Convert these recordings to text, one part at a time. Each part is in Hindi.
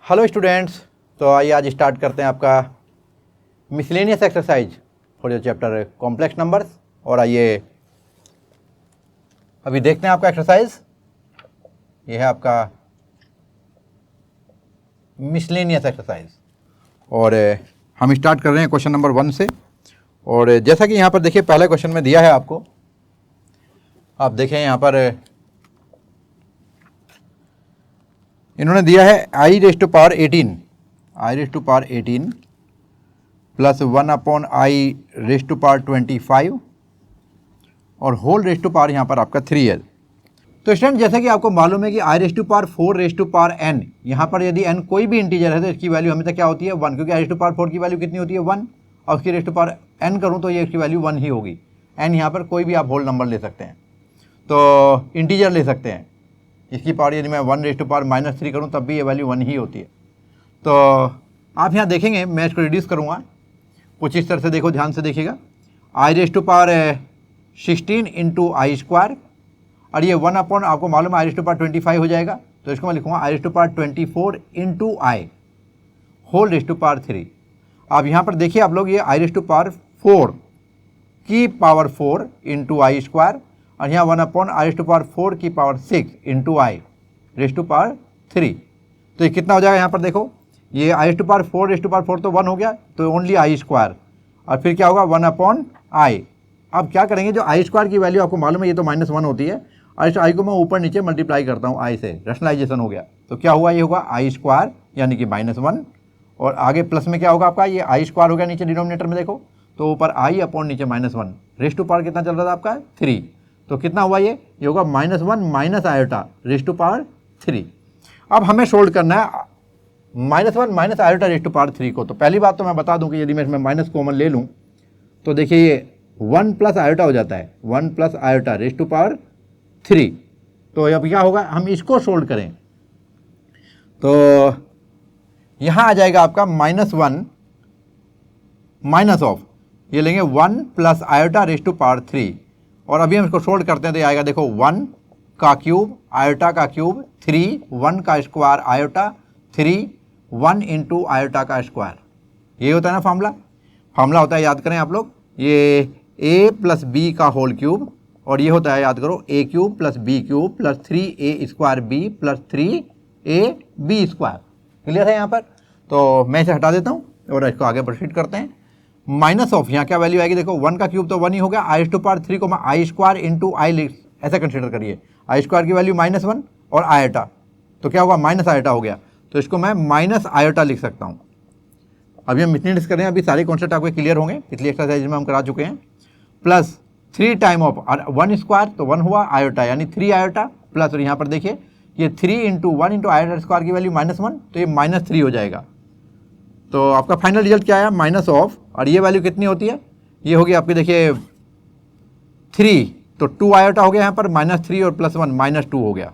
हेलो स्टूडेंट्स, तो आइए आज स्टार्ट करते हैं आपका miscellaneous exercise for your chapter complex numbers. और आइए अभी देखते हैं आपका एक्सरसाइज। ये है आपका मिसलेनियस एक्सरसाइज और हम स्टार्ट कर रहे हैं क्वेश्चन नंबर 1 से। और जैसा कि यहाँ पर देखिए पहले क्वेश्चन में दिया है आपको, आप देखें यहाँ पर इन्होंने दिया है i raise to power 18 plus 1/i raise to power 25 और होल रेज़ टू पावर यहाँ पर आपका 3 है। तो स्टूडेंट जैसा कि आपको मालूम है कि i raise to power 4 raise to power n, यहाँ पर यदि n कोई भी इंटीजर है तो इसकी वैल्यू हमेशा क्या होती है 1, क्योंकि i रेज़ टू पावर 4 की वैल्यू कितनी होती है 1 और उसकी रेज़ टू पावर n करूँ तो ये इसकी वैल्यू 1 ही होगी। n यहाँ पर कोई भी आप होल नंबर ले सकते हैं, तो इंटीजर ले सकते हैं। इसकी पावर यदि मैं 1 रेज़ टू पावर -3 करूँ तब भी ये वैल्यू 1 ही होती है। तो आप यहाँ देखेंगे, मैं इसको रिड्यूस करूँगा कुछ इस तरह से, देखो ध्यान से देखिएगा। i raise to power 16 into I square और ये 1 अपॉन आपको मालूम है i रेज़ टू पावर 25 हो जाएगा, तो इसको मैं लिखूँगा i raise to power 24 into I whole raise to power 3। अब यहाँ पर देखिए आप लोग, ये i रेज़ टू पावर 4 की पावर 4 इंटू आई स्क्वायर और यहाँ 1 upon i raise to power 4 की power 6 into I raise to power 3। तो ये कितना हो जाएगा यहाँ पर देखो, ये i raise to power 4 raise to power 4 तो 1 हो गया, तो ओनली आई स्क्वायर और फिर क्या होगा 1 अपॉन आई। अब क्या करेंगे, जो आई स्क्वायर की वैल्यू आपको मालूम है ये तो -1 होती है और इस आई को मैं ऊपर नीचे मल्टीप्लाई करता हूँ आई से, रैशनलाइजेशन हो गया। तो क्या हुआ, ये होगा आई स्क्वायर यानी कि -1 और आगे प्लस में क्या होगा आपका, ये आई स्क्वायर हो गया नीचे डिनोमिनेटर में देखो, तो ऊपर आई अपॉन नीचे -1 रेज़ टू पावर कितना चल रहा था आपका 3, तो कितना हुआ ये होगा -1 minus iota raise to power 3। अब हमें सोल्व करना है -1 minus iota raise to power 3 को। तो पहली बात तो मैं बता दूं कि यदि मैं इसमें माइनस कॉमन ले लूं तो देखिए ये 1 प्लस आयोटा हो जाता है, 1 plus iota raise to power 3। तो अब क्या होगा, हम इसको सोल्व करें तो यहाँ आ जाएगा आपका -1 माइनस ऑफ, ये लेंगे 1 plus iota raise to power 3 और अभी हम इसको सोल्व करते हैं तो ये आएगा देखो 1 का क्यूब आयोटा का क्यूब 3, 1 का स्क्वायर आयोटा 3, 1 इंटू आयोटा का स्क्वायर। ये होता है ना फार्मूला होता है, याद करें आप लोग, ये a प्लस बी का होल क्यूब और ये होता है, याद करो, a cube plus B cube plus 3a square B plus 3ab square. Clear है यहाँ पर? तो मैं इसे हटा देता हूँ और इसको आगे प्रोसीड करते हैं। माइनस ऑफ, यहाँ क्या वैल्यू आएगी देखो, 1 का क्यूब तो 1 ही हो गया, आई रेज़ टू पावर 3 को मैं आई स्क्वायर इंटू आई ऐसा कंसिडर करिए, आई स्क्वायर की वैल्यू -1 और आयोटा, तो क्या होगा माइनस आयोटा हो गया, तो इसको मैं माइनस आयोटा लिख सकता हूँ। अभी हम इतनी डिस्कस कर रहे हैं, अभी सारे कॉन्सेप्ट आपके क्लियर होंगे, पिछली एक्सरसाइज में हम करा चुके हैं। प्लस 3 टाइम ऑफ 1 स्क्वायर तो 1 हुआ आयोटा यानी 3 आयोटा प्लस, और यहाँ पर देखिए ये 3 इंटू 1 इंटू आयोटा स्क्वायर की वैल्यू -1 तो ये -3 हो जाएगा। तो आपका फाइनल रिजल्ट क्या आया, माइनस ऑफ, और ये वैल्यू कितनी होती है, ये होगी आपकी देखिए 3, तो 2 आयोटा हो गया यहाँ पर, -3 और +1 -2 हो गया।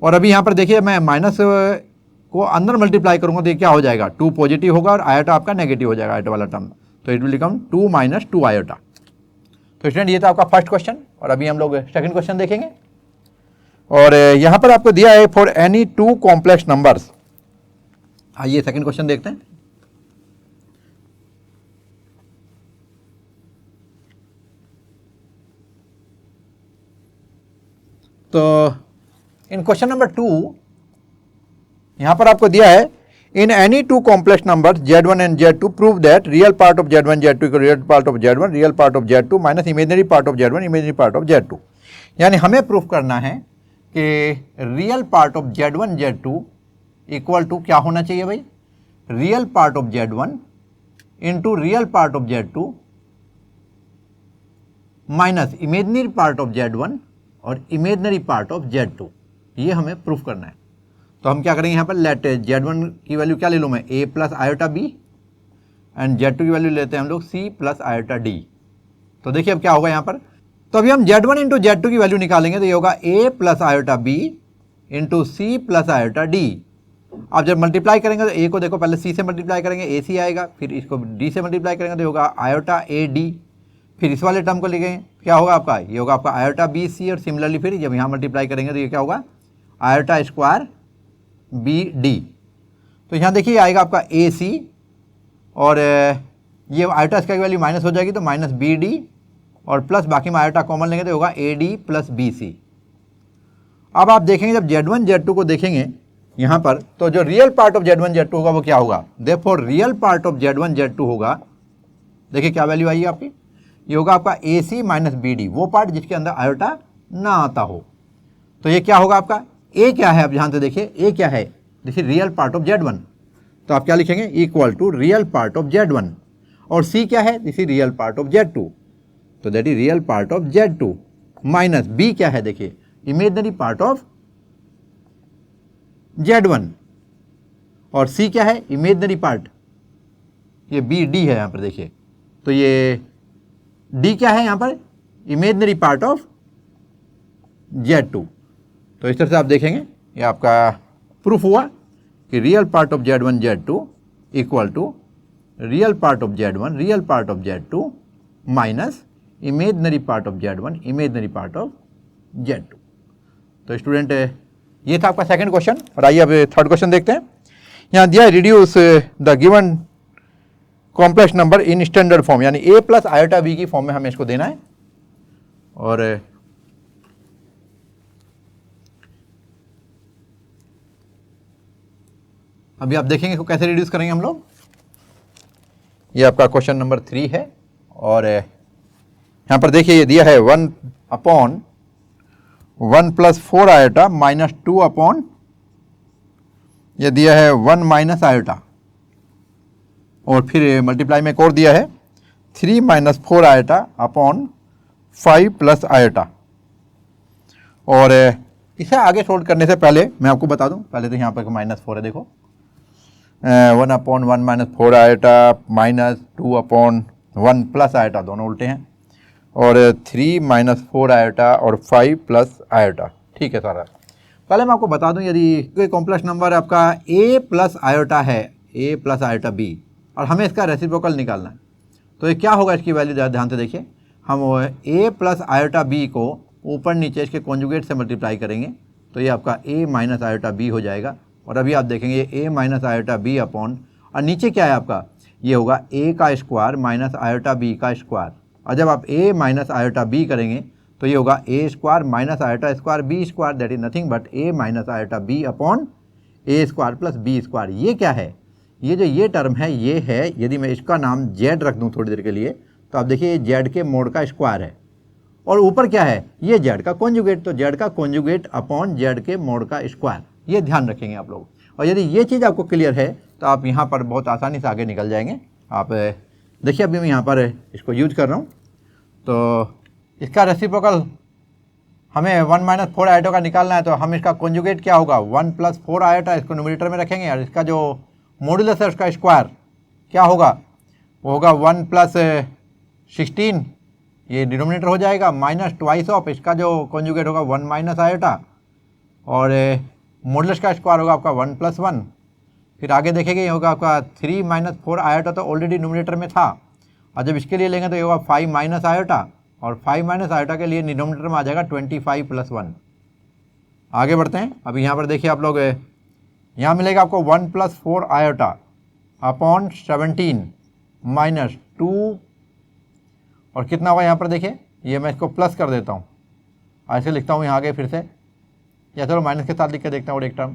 और अभी यहाँ पर देखिए मैं माइनस को अंदर मल्टीप्लाई करूँगा तो ये क्या हो जाएगा, 2 पॉजिटिव होगा और आयोटा आपका नेगेटिव हो जाएगा, आयोटा वाला टर्म, तो इट विल बिकम 2 - 2 आयोटा। तो स्टूडेंट ये था आपका फर्स्ट क्वेश्चन और अभी हम लोग सेकंड क्वेश्चन देखेंगे। और यहाँ पर आपको दिया है फॉर एनी 2 कॉम्प्लेक्स नंबर्स। आइए सेकंड क्वेश्चन देखते हैं। तो इन क्वेश्चन नंबर 2 यहाँ पर आपको दिया है, in any 2 complex numbers Z1 and Z2 prove that real part of Z1 Z2 equal real part of Z1 real part of Z2 minus imaginary part of Z1 imaginary part of Z2। यानी हमें प्रूफ करना है कि real part of Z1 Z2 equal to क्या होना चाहिए भाई, real part of Z1 into real part of Z2 minus imaginary part of Z1 और इमेजिनरी पार्ट ऑफ Z2। ये हमें प्रूफ करना है। तो हम क्या करेंगे यहाँ पर, लेट Z1 की वैल्यू क्या ले लूँ मैं, a plus iota b and Z2 की वैल्यू लेते हैं हम लोग c प्लस आयोटा d। तो देखिए अब क्या होगा यहाँ पर, तो अभी हम Z1 इंटू Z2 की वैल्यू निकालेंगे तो ये होगा a plus iota b into c plus iota d। अब जब मल्टीप्लाई करेंगे तो a को देखो पहले c से मल्टीप्लाई करेंगे ac आएगा, फिर इसको d से मल्टीप्लाई करेंगे तो होगा आयोटा ad, फिर इस वाले टर्म को लिखेंगे क्या होगा आपका, ये होगा आपका आयोटा बी सी, और सिमिलरली फिर जब यहाँ मल्टीप्लाई करेंगे तो ये क्या होगा आयोटा स्क्वायर बी डी। तो यहाँ देखिए आएगा आपका ए सी और ये आयोटा स्क्वायर की वैल्यू माइनस हो जाएगी तो माइनस बी डी और प्लस बाकी में आयोटा कॉमन लेंगे तो होगा A D plus B C. अब आप देखेंगे जब Z1 Z2 को देखेंगे यहाँ पर तो जो real part of Z1 Z2 होगा वो क्या होगा, therefore real part of Z1 Z2 होगा, देखिए क्या वैल्यू आई है आपकी, ये होगा आपका ए सी माइनस बी डी, वो पार्ट जिसके अंदर आयोटा ना आता हो। तो ये क्या होगा आपका, ए क्या है, आप ध्यान से देखिए ए क्या है, देखिए रियल पार्ट ऑफ Z1, तो आप क्या लिखेंगे equal to real part of Z1 और सी क्या है, this is real part of Z2, तो that is real part of Z2 minus B क्या है, देखिए इमेजिनरी पार्ट ऑफ Z1 और सी क्या है इमेजिनरी पार्ट, ये बी डी है यहाँ पर देखिए, तो ये डी क्या है यहाँ पर इमेजिनरी पार्ट ऑफ Z2। तो इस तरह से आप देखेंगे ये आपका प्रूफ हुआ कि real part of Z1 Z2 equal to real part of Z1 real part of Z2 minus imaginary part of Z1 imaginary part of Z2। तो स्टूडेंट ये था आपका सेकंड क्वेश्चन और आइए अब थर्ड क्वेश्चन देखते हैं। यहाँ दिया है reduce the given complex number in standard form, यानी a प्लस आयोटा b की फॉर्म में हमें इसको देना है और अभी आप देखेंगे इसको कैसे रिड्यूस करेंगे हम लोग। ये आपका क्वेश्चन नंबर 3 है और यहाँ पर देखिए ये दिया है 1 upon 1 plus 4 iota minus 2 upon ये दिया है 1 माइनस आयोटा और फिर मल्टीप्लाई में एक और दिया है 3 minus 4 iota upon 5 plus iota. और इसे आगे सोल्व करने से पहले मैं आपको बता दूं, पहले तो यहाँ पर -4 है, देखो 1 upon 1 minus 4 iota minus 2 upon 1 plus iota, दोनों उल्टे हैं, और 3 माइनस 4 आयोटा और 5 प्लस आयोटा। ठीक है सारा। पहले मैं आपको बता दूं यदि कोई कॉम्प्लेक्स नंबर आपका a प्लस आयोटा है, a प्लस आयोटा b, और हमें इसका रेसिप्रोकल निकालना है, तो ये क्या होगा, इसकी वैल्यू ध्यान से देखिए, हम a प्लस आयोटा b को ऊपर नीचे इसके कॉन्जुगेट से मल्टीप्लाई करेंगे तो ये आपका a माइनस आयोटा b हो जाएगा। और अभी आप देखेंगे a minus iota b upon, और नीचे क्या है आपका, ये होगा a का स्क्वायर माइनस आयोटा b का स्क्वायर, और जब आप a माइनस आयोटा b करेंगे तो ये होगा a square minus iota square b square, that is nothing but a minus iota b upon a square plus b square. ये क्या है, ये जो ये टर्म है ये है, यदि मैं इसका नाम z रख दूं थोड़ी देर के लिए तो आप देखिए ये z के मोड का स्क्वायर है, और ऊपर क्या है ये z का कॉन्जुगेट, तो z का कॉन्जुगेट अपॉन z के मोड का स्क्वायर, ये ध्यान रखेंगे आप लोग। और यदि ये चीज़ आपको क्लियर है तो आप यहाँ पर बहुत आसानी से आगे निकल जाएंगे। आप देखिए अभी मैं यहाँ पर इसको यूज कर रहा हूँ, तो इसका रेसिप्रोकल हमें 1 माइनस 4 आयोटा का निकालना है, तो हम इसका कॉन्जुगेट क्या होगा 1 प्लस 4 आयोटा, इसको न्यूमरेटर में रखेंगे, और इसका जो मॉड्यूलस है उसका स्क्वायर क्या होगा, वो होगा 1 प्लस 16, ये डिनोमिनेटर हो जाएगा, माइनस ट्वाइस ऑफ इसका जो कॉन्जुगेट होगा 1 माइनस आयोटा, और मॉड्यूलस का स्क्वायर होगा आपका 1 प्लस 1। फिर आगे देखेंगे ये होगा आपका 3 माइनस 4 आयोटा, तो ऑलरेडी न्यूमरेटर में था, और जब इसके लिए लेंगे तो ये होगा 5 माइनस आयोटा, और 5 माइनस आयोटा के लिए डिनोमिनेटर में आ जाएगा 25 प्लस 1। आगे बढ़ते हैं। अभी यहाँ पर देखिए आप लोग, यहाँ मिलेगा आपको 1 प्लस 4 आयोटा अपॉन 17 माइनस 2, और कितना हुआ यहाँ पर देखिए, ये मैं इसको प्लस कर देता हूँ, ऐसे लिखता हूँ यहाँ आगे फिर से, या चलो माइनस के साथ लिख के देखता हूँ और एक टर्म,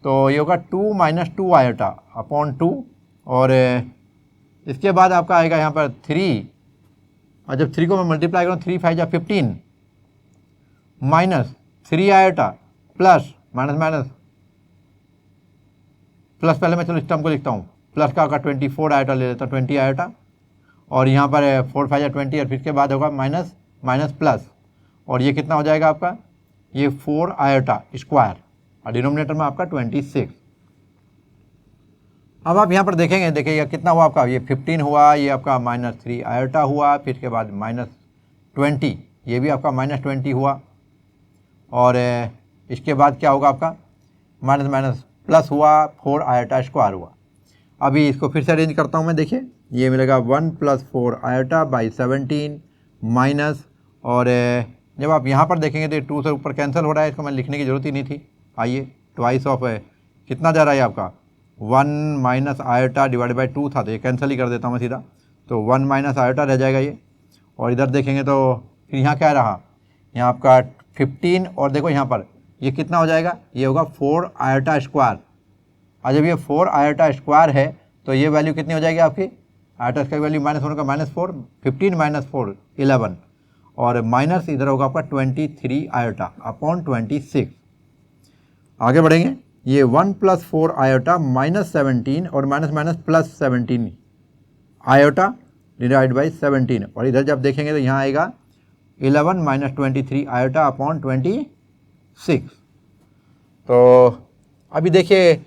तो ये होगा 2 माइनस 2 आयोटा अपॉन 2, और इसके बाद आपका आएगा यहाँ पर 3, और जब 3 को मैं मल्टीप्लाई करूँ 3 5 15 minus 3 iota plus minus minus plus, पहले मैं चलो इस टर्म को लिखता हूँ, प्लस का होगा 24 आयोटा ले लेता हूँ, 20 आयोटा, और यहाँ पर 4 5 20, और फिर के बाद होगा माइनस माइनस प्लस, और ये कितना हो जाएगा आपका, ये 4 आयोटा स्क्वायर, और डिनोमिनेटर में आपका 26। अब आप यहाँ पर देखेंगे, देखिए कितना हुआ आपका, ये 15 हुआ, ये आपका माइनस 3 आयोटा हुआ, फिर के बाद माइनस 20, ये भी आपका माइनस 20 हुआ, और इसके बाद क्या होगा आपका माइनस माइनस प्लस हुआ, 4 आयोटा स्क्वायर हुआ। अभी इसको फिर से अरेंज करता हूँ मैं, देखिए ये मिलेगा 1 प्लस 4 आयोटा बाई 17 माइनस, और जब आप यहाँ पर देखेंगे तो 2 से ऊपर कैंसिल हो रहा है, इसको मैं लिखने की ज़रूरत ही नहीं थी। आइए ट्वाइस ऑफ कितना जा रहा है आपका 1 माइनस आयोटा डिवाइड बाई 2 था, तो ये कैंसिल ही कर देता हूँ मैं सीधा, तो 1 माइनस आयोटा रह जाएगा ये। और इधर देखेंगे तो फिर यहाँ क्या रहा, यहाँ आपका 15, और देखो यहाँ पर ये कितना हो जाएगा, ये होगा 4 आयोटा स्क्वायर। और जब ये 4 आयोटा स्क्वायर है तो ये वैल्यू कितनी हो जाएगी आपकी, आयोटा स्क्वायर वैल्यू -1 का -4, 15 माइनस 4 11, और माइनस इधर होगा आपका 23 आयोटा अपॉन 26। आगे बढ़ेंगे, ये 1 + 4 आयोटा -17 और minus minus +17 iota divide by 17, और इधर जब देखेंगे तो यहाँ आएगा 11 माइनस 23 आयोटा अपॉन 26। तो अभी देखिए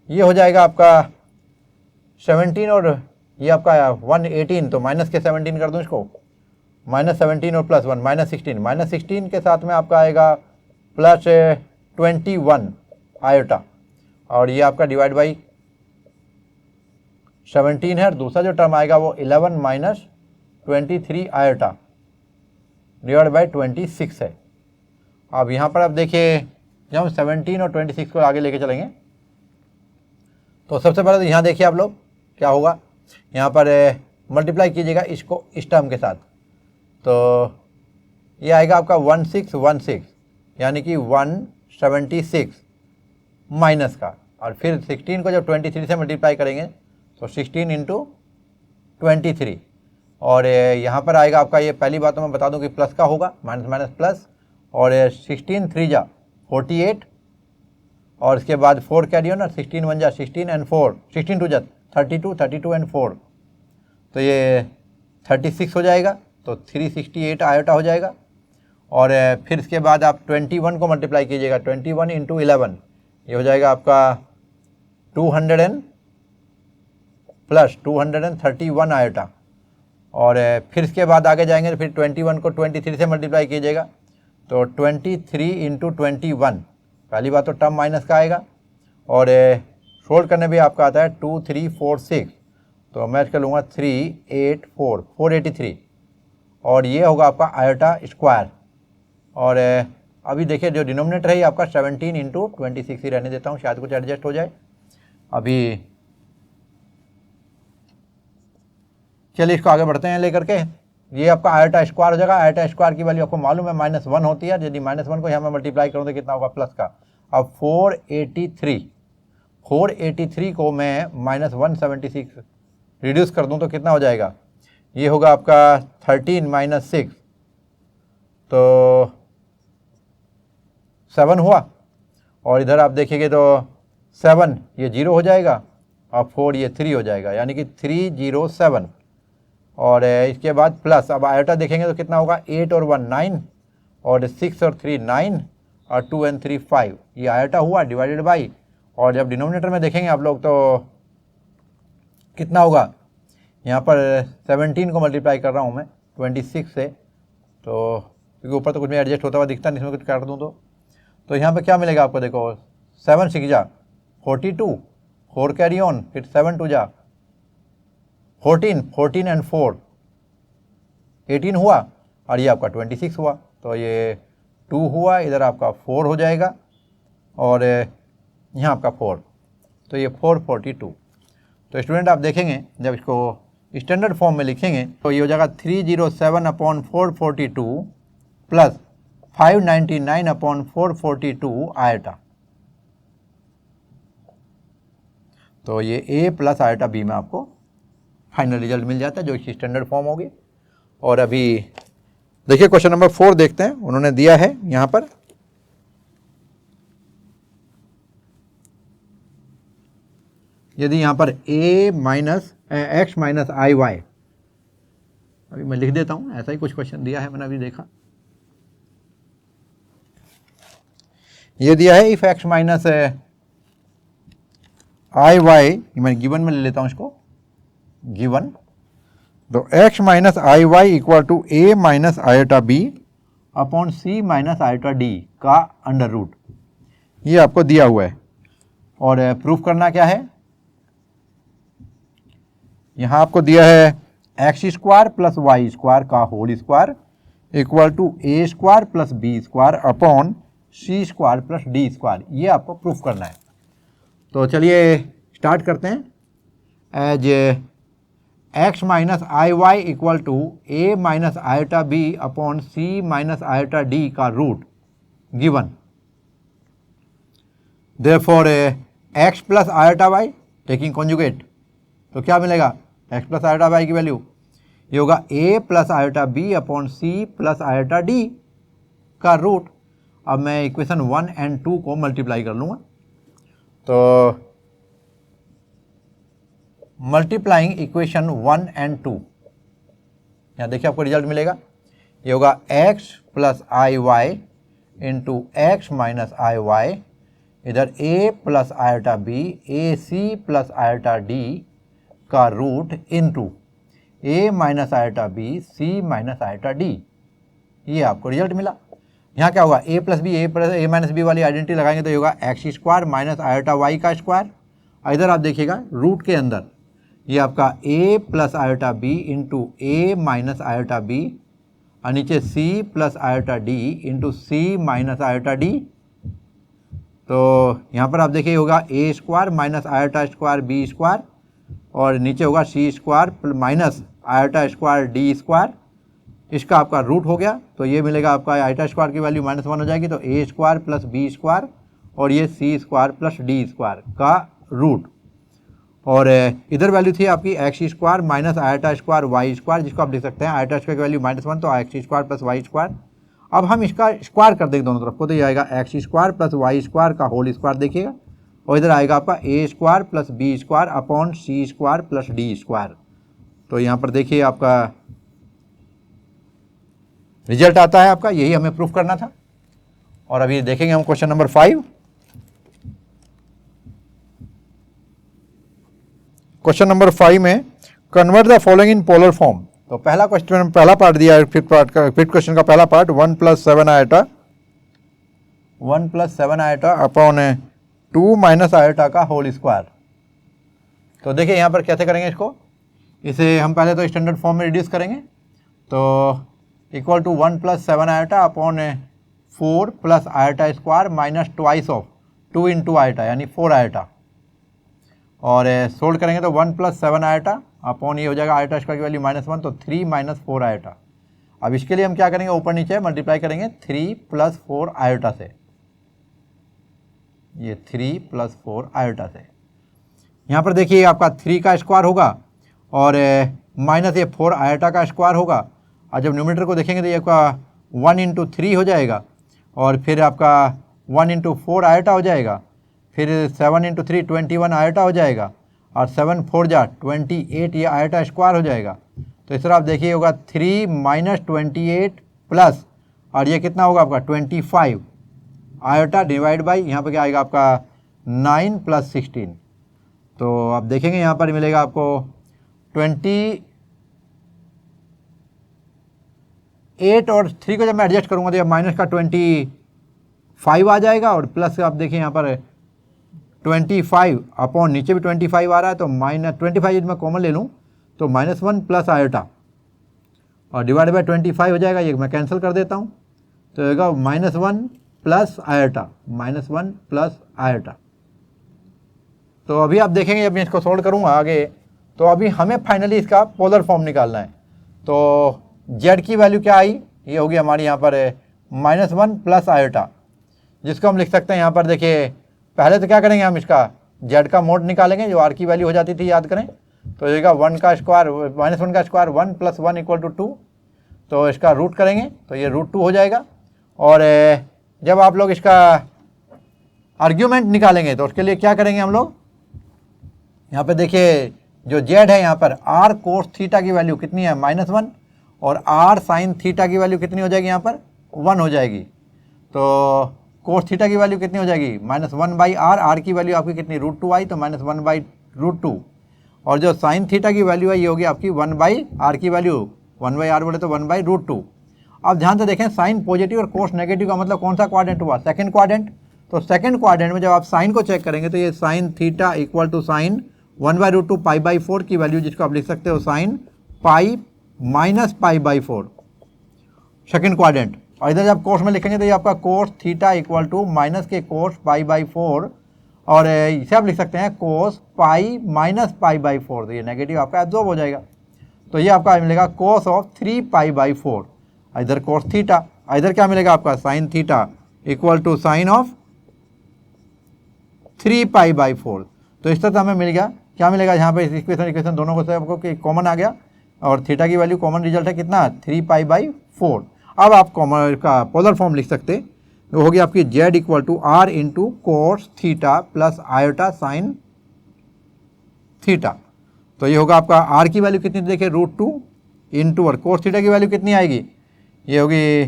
ये हो जाएगा आपका 17 और ये आपका 118, तो माइनस के 17 कर दूँ इसको, -17 और +1 -16, -16 के साथ में आपका आएगा +21 आयोटा, और ये आपका डिवाइड बाई 17 है, और दूसरा जो टर्म आएगा वो 11 माइनस 23 आयोटा डिवाइड बाई 26 है। अब यहाँ पर आप देखिए जब हम 17 और 26 को आगे लेके चलेंगे तो सबसे पहले तो यहाँ देखिए आप लोग क्या होगा, यहाँ पर मल्टीप्लाई कीजिएगा इसको इस टर्म के साथ, तो ये आएगा आपका 1616, यानी कि 176 माइनस का, और फिर 16 को जब 23 से मल्टीप्लाई करेंगे तो 16 इंटू 23, और यहाँ पर आएगा आपका, ये पहली बात तो मैं बता दूं कि प्लस का होगा, माइनस माइनस प्लस, और 16 3 जा 48, और इसके बाद 4 कैरी ऑन, 16 1 जा 16 एंड 4 16 2 जा 32 32 एंड 4, तो ये 36 हो जाएगा, तो 368 आयोटा हो जाएगा। और फिर इसके बाद आप 21 को मल्टीप्लाई कीजिएगा, 21 इंटू 11, ये हो जाएगा आपका 231 आयोटा, और फिर इसके बाद आगे जाएंगे तो फिर 21 को 23 से मल्टीप्लाई कीजिएगा, तो 23 इंटू 21, पहली बात तो टर्म माइनस का आएगा, और सोल्व करने भी आपका आता है 2346, तो मैं इसका लूँगा 384 483, और ये होगा आपका आयोटा स्क्वायर। और अभी देखिए जो डिनोमिनेटर है ये आपका 17 इंटू 26 ही रहने देता हूँ, शायद कुछ एडजस्ट हो जाए। अभी चलिए इसको आगे बढ़ते हैं लेकर के, ये आपका आयोटा स्क्वायर हो जाएगा। आयोटा स्क्वायर की वैल्यू आपको मालूम है -1 होती है, यदि -1 को यहाँ मैं मल्टीप्लाई करूँ तो कितना होगा प्लस का। अब 483 को मैं -176 रिड्यूस कर दूँ तो कितना हो जाएगा, ये होगा आपका 13 माइनस 6, तो 7 हुआ, और इधर आप देखेंगे तो 7 ये 0 हो जाएगा, और 4 ये 3 हो जाएगा, यानी कि 307, और इसके बाद प्लस, अब आयोटा देखेंगे तो कितना होगा, 8 और 1 9, और 6 और 3 9, और 2 and 3 5, ये आयोटा हुआ डिवाइडेड बाई, और जब डिनोमिनेटर में देखेंगे आप लोग तो कितना होगा, यहाँ पर 17 को मल्टीप्लाई कर रहा हूँ मैं 26 से, तो क्योंकि ऊपर तो कुछ भी एडजस्ट होता हुआ दिखता नहीं, इसमें कुछ काट दूँ तो यहाँ पे क्या मिलेगा आपको, देखो 7 6 जा 42, 4 कैरी ऑन, फिर 7 2 जा 14 14 एंड 4 18 हुआ, और ये आपका 26 हुआ, तो ये 2 हुआ, इधर आपका 4 हो जाएगा, और यहाँ आपका 4, तो ये 442। तो स्टूडेंट आप देखेंगे जब इसको स्टैंडर्ड फॉर्म में लिखेंगे तो ये हो जाएगा 307/442 प्लस 599/442 आयोटा, तो ये ए प्लस आयोटा बी में आपको फाइनल रिजल्ट मिल जाता है जो इसकी स्टैंडर्ड फॉर्म होगी। और अभी देखिए क्वेश्चन नंबर 4 देखते हैं, उन्होंने दिया है यहाँ पर, यदि यहाँ पर a minus X minus I Y, अभी मैं लिख देता हूँ, ऐसा ही कुछ क्वेश्चन दिया है मैंने अभी देखा, ये दिया है if X minus I Y, मैं गिवन में ले लेता हूँ इसको, गिवन, तो x minus I Y equal to a minus iota b upon c minus iota d का अंडर रूट, ये आपको दिया हुआ है। और प्रूफ करना क्या है, यहाँ आपको दिया है x square plus Y square का whole square equal to a square plus B square upon c square plus D square, ये आपको प्रूफ करना है। तो चलिए स्टार्ट करते हैं। As x minus I Y equal to a minus iota b upon c minus iota d का root given. Therefore x plus iota y taking conjugate, तो क्या मिलेगा, एक्स प्लस आयोटा वाई की वैल्यू ये होगा a plus iota b upon c plus iota d का रूट। अब मैं इक्वेशन 1 और 2 को मल्टीप्लाई कर लूँगा, तो मल्टीप्लाइंग इक्वेशन 1 और 2, यहाँ देखिए आपको रिजल्ट मिलेगा, ये होगा x plus i y into x minus I y, इधर a plus iota b a c plus iota d का root into a minus iota B c minus iota d. ये आपको रिजल्ट मिला। यहाँ क्या होगा, a plus b a minus b वाली आइडेंटिटी लगाएंगे तो ये होगा x square minus iota Y का स्क्वायर। इधर आप देखिएगा रूट के अंदर ये आपका a plus iota b into a minus iota b और नीचे c plus iota d into c minus iota d. तो यहाँ पर आप देखिए होगा a square minus iota square B square और नीचे होगा c square minus iota square d square. इसका आपका रूट हो गया तो ये मिलेगा आपका आयोटा स्क्वायर की वैल्यू -1 हो जाएगी, तो A square plus B square और ये C square plus D square का रूट। और इधर वैल्यू थी आपकी X square minus iota square Y square, जिसको आप लिख सकते हैं आयोटा स्क्वायर की वैल्यू -1 तो x square plus Y square. अब हम इसका स्क्वायर कर देंगे दोनों तरफ को, तो ये आएगा x square plus Y square का होल स्क्वायर देखिएगा, और इधर आएगा आपका a square plus B square upon c square plus D square. तो यहाँ पर देखिए आपका रिजल्ट आता है आपका, यही हमें प्रूफ करना था। और अभी देखेंगे हम क्वेश्चन नंबर 5। क्वेश्चन नंबर 5 में convert the following in polar form. तो पहला क्वेश्चन पहला पार्ट दिया है, फिफ्थ क्वेश्चन का पहला part 1 + 7 iota 1 + 7 iota upon 2 - iota का होल स्क्वायर। तो देखिए यहाँ पर कैसे करेंगे इसको, इसे हम पहले तो स्टैंडर्ड फॉर्म में रिड्यूस करेंगे, तो equal to 1 + 7 iota upon 4 + iota square minus twice of 2 × iota यानी 4 आयोटा, और सोल्व करेंगे तो 1 + 7 आयोटा अपॉन ये हो जाएगा आयोटा स्क्वायर की वैल्यू -1 तो 3 - 4 आयोटा। अब इसके लिए हम क्या करेंगे, ऊपर नीचे मल्टीप्लाई करेंगे 3 + 4 आयोटा से, ये 3 + 4 आयोटा से। यहाँ पर देखिए आपका 3 का स्क्वायर होगा और माइनस ये 4 आयोटा का स्क्वायर होगा, और जब न्यूमरेटर को देखेंगे तो ये आपका 1 × 3 हो जाएगा, और फिर आपका 1 × 4 आयोटा हो जाएगा, फिर 7 × 3 21 आयोटा हो जाएगा, और 7 × 4 = 28 ये आयोटा स्क्वायर हो जाएगा। तो इस तरह आप देखिए होगा 3 - 28 प्लस और ये कितना होगा आपका 25 आयोटा डिवाइड बाई यहाँ पर क्या आएगा आपका 9 + 16। तो आप देखेंगे यहाँ पर मिलेगा आपको 28 और 3 को जब मैं एडजस्ट करूँगा तो यह माइनस का 25 आ जाएगा, और प्लस आप देखिए यहाँ पर 25 अपॉन नीचे भी 25 आ रहा है, तो -25 यदि मैं कॉमन ले लूँ तो -1 प्लस आयोटा और डिवाइड बाई 25 हो जाएगा, ये मैं कैंसिल कर देता हूँ, तो होगा -1 प्लस आयोटा -1 प्लस आयोटा। तो अभी आप देखेंगे जब मैं इसको सोल्व करूँगा आगे, तो अभी हमें फाइनली इसका पोलर फॉर्म निकालना है। तो z की वैल्यू क्या आई, ये होगी हमारी यहाँ पर -1 प्लस आयोटा, जिसको हम लिख सकते हैं यहाँ पर देखिए, पहले तो क्या करेंगे हम इसका z का मोड निकालेंगे, जो r की वैल्यू हो जाती थी याद करें, तो ये 1 का स्क्वायर -1 का स्क्वायर 1 + 1 = 2, तो इसका रूट करेंगे तो ये √2 हो जाएगा। और जब आप लोग इसका आर्ग्यूमेंट निकालेंगे तो उसके लिए क्या करेंगे हम लोग, यहाँ पे देखिए जो z है यहाँ पर r cos थीटा की वैल्यू कितनी है -1, और r sin थीटा की वैल्यू कितनी हो जाएगी यहाँ पर 1 हो जाएगी। तो cos थीटा की वैल्यू कितनी हो जाएगी -1/r, r की वैल्यू आपकी कितनी √2 आई, तो -1/√2, और जो sin थीटा की वैल्यू है ये होगी आपकी 1/r की वैल्यू, 1/r बोले तो 1/√2। अब ध्यान से देखें साइन पॉजिटिव और cos नेगेटिव का मतलब कौन सा क्वाड्रेंट हुआ, सेकंड क्वाड्रेंट। तो सेकंड क्वाड्रेंट में जब आप साइन को चेक करेंगे तो ये sin theta equal to sine 1/√2 π/4 की वैल्यू, जिसको आप लिख सकते हो साइन पाई -π/4 सेकंड क्वाड्रेंट। और इधर जब कोस में लिखेंगे तो ये आपका cos theta equal to minus के कोस π/4, और इसे आप लिख सकते हैं कोस पाई माइनस पाई बाई 4, तो ये नेगेटिव आपका एब्जॉर्ब हो जाएगा। तो ये आपका मिलेगा कोस ऑफ 3 पाई बाई 4, इधर कोस थीटा, इधर क्या मिलेगा आपका sine theta equal to sine of 3 pi by 4। तो इस तरह से हमें मिल गया, क्या मिलेगा यहाँ पे इक्वेशन दोनों को से आपको कॉमन आ गया और थीटा की वैल्यू कॉमन रिजल्ट है कितना 3 पाई बाई 4। अब आप कॉमन का पोलर फॉर्म लिख सकते, वो होगी आपकी z equal to R into cos theta plus iota sine theta. तो ये होगा आपका r की वैल्यू कितनी देखिए √2 इंटू और कोस थीटा की वैल्यू कितनी आएगी, ये होगी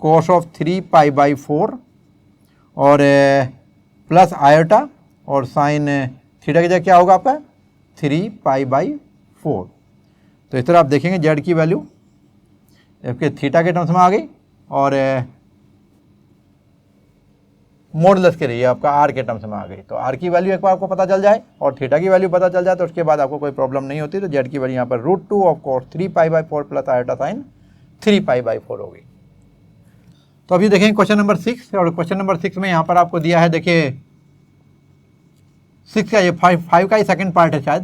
कोस ऑफ 3 पाई बाई 4 और प्लस आयोटा और साइन थीटा की जगह क्या होगा आपका 3 पाई बाई 4। तो इस तरह आप देखेंगे z की वैल्यू आपके थीटा के टर्म्स में आ गई और मॉडुलस के लिए आपका r के टर्म्स में आ गई। तो r की वैल्यू एक बार आपको पता चल जाए और थीटा की वैल्यू पता चल जाए तो उसके बाद आपको कोई प्रॉब्लम नहीं होती। तो z की वैल्यू यहाँ पर √2 of cos 3 pi by 4 plus iota sign 3 pi by 4 होगी। तो अभी देखेंगे क्वेश्चन नंबर 6 और क्वेश्चन नंबर 6 में यहाँ पर आपको दिया है, देखिए 6 का ये 5 का ही सेकंड पार्ट है शायद,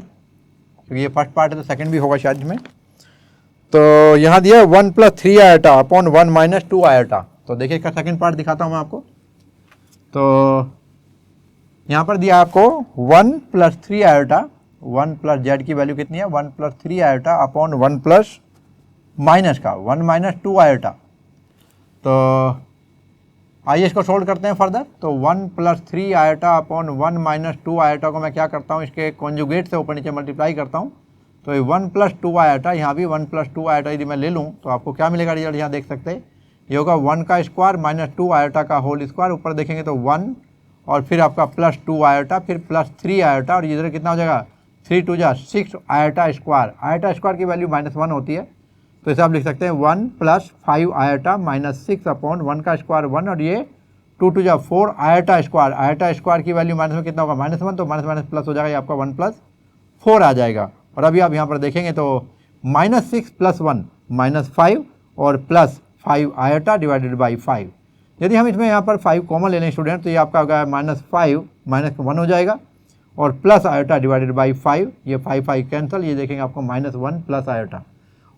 क्योंकि ये फर्स्ट पार्ट है तो सेकंड भी होगा शायद इसमें। तो यहाँ दिया है 1 + 3 आयोटा अपॉन 1 - 2 आयोटा। तो देखिए इसका सेकंड पार्ट दिखाता हूँ मैं आपको। तो यहाँ पर दिया आपको 1 + 3 आयोटा, 1 प्लस z की वैल्यू कितनी है 1 + 3 आयोटा अपॉन 1 प्लस माइनस का 1 - 2 आयोटा। तो आइए इसको सोल्व करते हैं फर्दर। तो 1 + 3 आयोटा अपॉन 1 - 2 आयोटा को मैं क्या करता हूँ, इसके कॉन्जुगेट से ऊपर नीचे मल्टीप्लाई करता हूँ। तो ये 1 + 2 आयोटा, यहाँ भी 1 + 2 आयोटा यदि मैं ले लूँ तो आपको क्या मिलेगा रिजल्ट, यहाँ देख सकते हैं ये होगा 1 का स्क्वायर माइनस 2 आयोटा का होल स्क्वायर, ऊपर देखेंगे तो 1 और फिर आपका +2 आयोटा फिर +3 आयोटा और इधर कितना हो जाएगा 3 × 2 = 6 आयोटा स्क्वायर। आयोटा स्क्वायर की वैल्यू -1 होती है, तो इसे आप लिख सकते हैं 1 + 5 आयोटा माइनस 6 अपॉन 1 का स्क्वायर 1 और ये 2 × 2 = 4 आयोटा स्क्वायर। आयोटा स्क्वायर की वैल्यू माइनस में कितना होगा -1, तो माइनस प्लस हो जाएगा, ये आपका 1 + 4 आ जाएगा। और अभी आप यहाँ पर देखेंगे तो -6 + 1 -5 और +5 आयोटा डिवाइडेड बाई 5। यदि हम इसमें यहाँ पर 5 कॉमन ले लें स्टूडेंट तो ये आपका होगा -5 -1 हो जाएगा और प्लस आयोटा डिवाइडेड बाई 5, ये 5 कैंसिल, ये देखेंगे आपको -1 प्लस आयोटा।